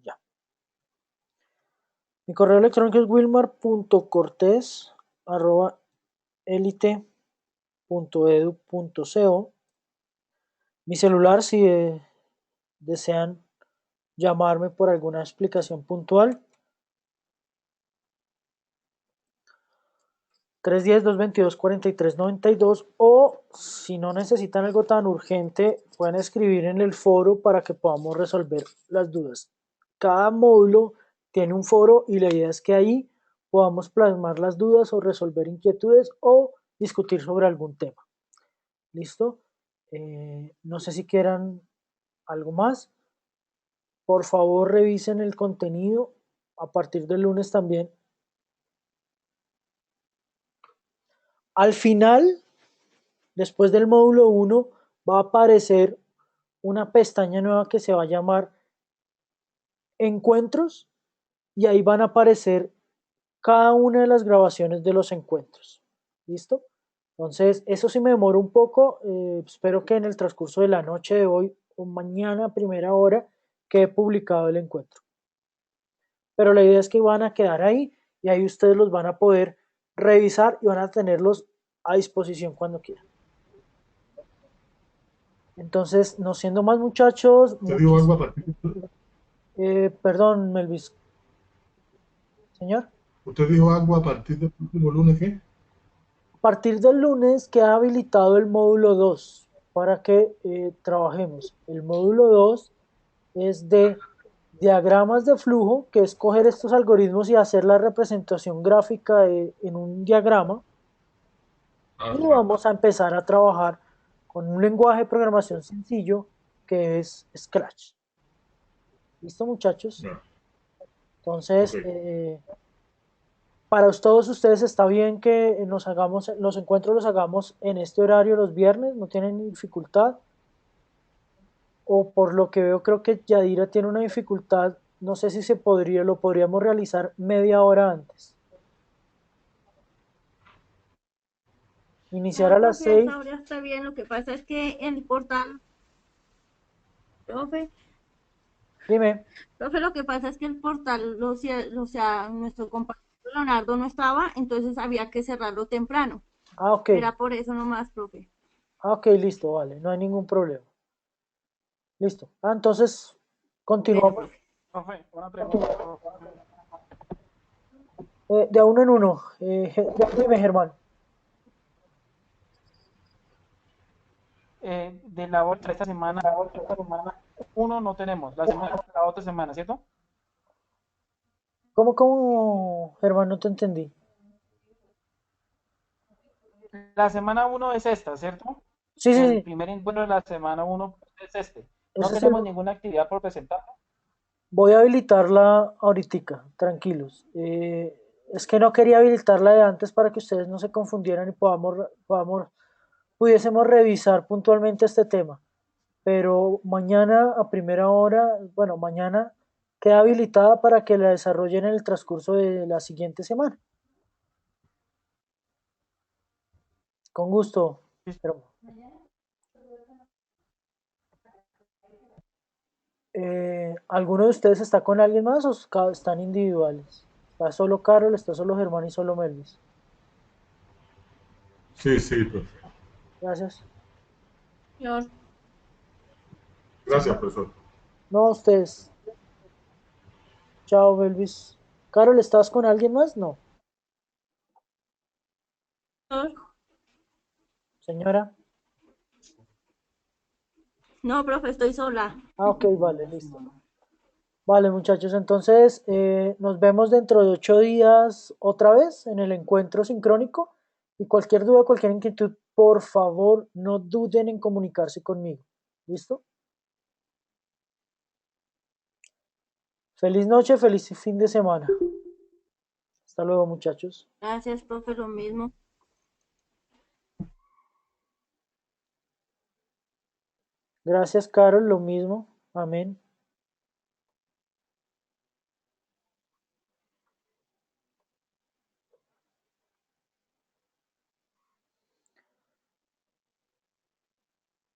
ya. Mi correo electrónico es wilmar.cortés@elite.edu.co. Mi celular, si desean llamarme por alguna explicación puntual, 310-222-4392, o si no necesitan algo tan urgente, pueden escribir en el foro para que podamos resolver las dudas. Cada módulo tiene un foro y la idea es que ahí podamos plasmar las dudas o resolver inquietudes o discutir sobre algún tema. ¿Listo? No sé si quieran algo más. Por favor, revisen el contenido a partir del lunes también. Al final, después del módulo 1, va a aparecer una pestaña nueva que se va a llamar Encuentros, y ahí van a aparecer cada una de las grabaciones de los encuentros. ¿Listo? Entonces, eso sí me demora un poco. Espero que en el transcurso de la noche de hoy o mañana a primera hora quede publicado el encuentro. Pero la idea es que van a quedar ahí y ahí ustedes los van a poder revisar y van a tenerlos a disposición cuando quieran. Entonces, no siendo más, muchachos, ¿Usted dijo algo a partir perdón, Melvis, señor. ¿Usted dijo algo a partir del próximo lunes qué? A partir del lunes queda habilitado el módulo 2 para que trabajemos. El módulo 2 es de diagramas de flujo, que es coger estos algoritmos y hacer la representación gráfica en un diagrama. Y vamos a empezar a trabajar con un lenguaje de programación sencillo que es Scratch. ¿Listo, muchachos? No. Entonces, Ok. para todos ustedes está bien que los encuentros los hagamos en este horario los viernes, no tienen dificultad. O por lo que veo, creo que Yadira tiene una dificultad, no sé si lo podríamos realizar media hora antes. Iniciar No, a las profe, a 6. esta hora está bien. Lo que pasa es que en el portal, profe, Dime. profe, lo que pasa es que el portal, o sea, nuestro compañero Leonardo no estaba, entonces había que cerrarlo temprano. Ah, ok. Era por eso nomás, profe. Ah, ok, listo, vale, no hay ningún problema. Listo. Ah, entonces, Bueno, continuamos. profe. Profe, una pregunta. De a uno en uno. Dime, Germán. De la otra, esta semana, uno no tenemos, la otra semana, ¿cierto? ¿Cómo, Germán? No te entendí. La semana uno es esta, ¿cierto? Sí, sí, El sí. primer encuentro de la semana uno es este. No Ese es tenemos ninguna actividad por presentar. Voy a habilitarla ahorita, tranquilos. Es que no quería habilitarla de antes para que ustedes no se confundieran y pudiésemos revisar puntualmente este tema. Pero mañana a primera hora, bueno, mañana queda habilitada para que la desarrollen en el transcurso de la siguiente semana. Con gusto. ¿Alguno de ustedes está con alguien más o están individuales? ¿Está solo Carol, está solo Germán y solo Melvis? Sí, sí, profe. Gracias. Señor, Gracias, profesor. No, ustedes. Chao, Melvis. Carol, ¿estás con alguien más? No. Señora. no, profe, estoy sola. Ah, ok, vale, listo. Vale, muchachos, entonces nos vemos dentro de 8 días otra vez en el encuentro sincrónico y cualquier duda, cualquier inquietud, por favor, no duden en comunicarse conmigo. ¿Listo? Feliz noche, feliz fin de semana. Hasta luego, muchachos. Gracias, profe, lo mismo. Gracias, Carol, lo mismo. Amén.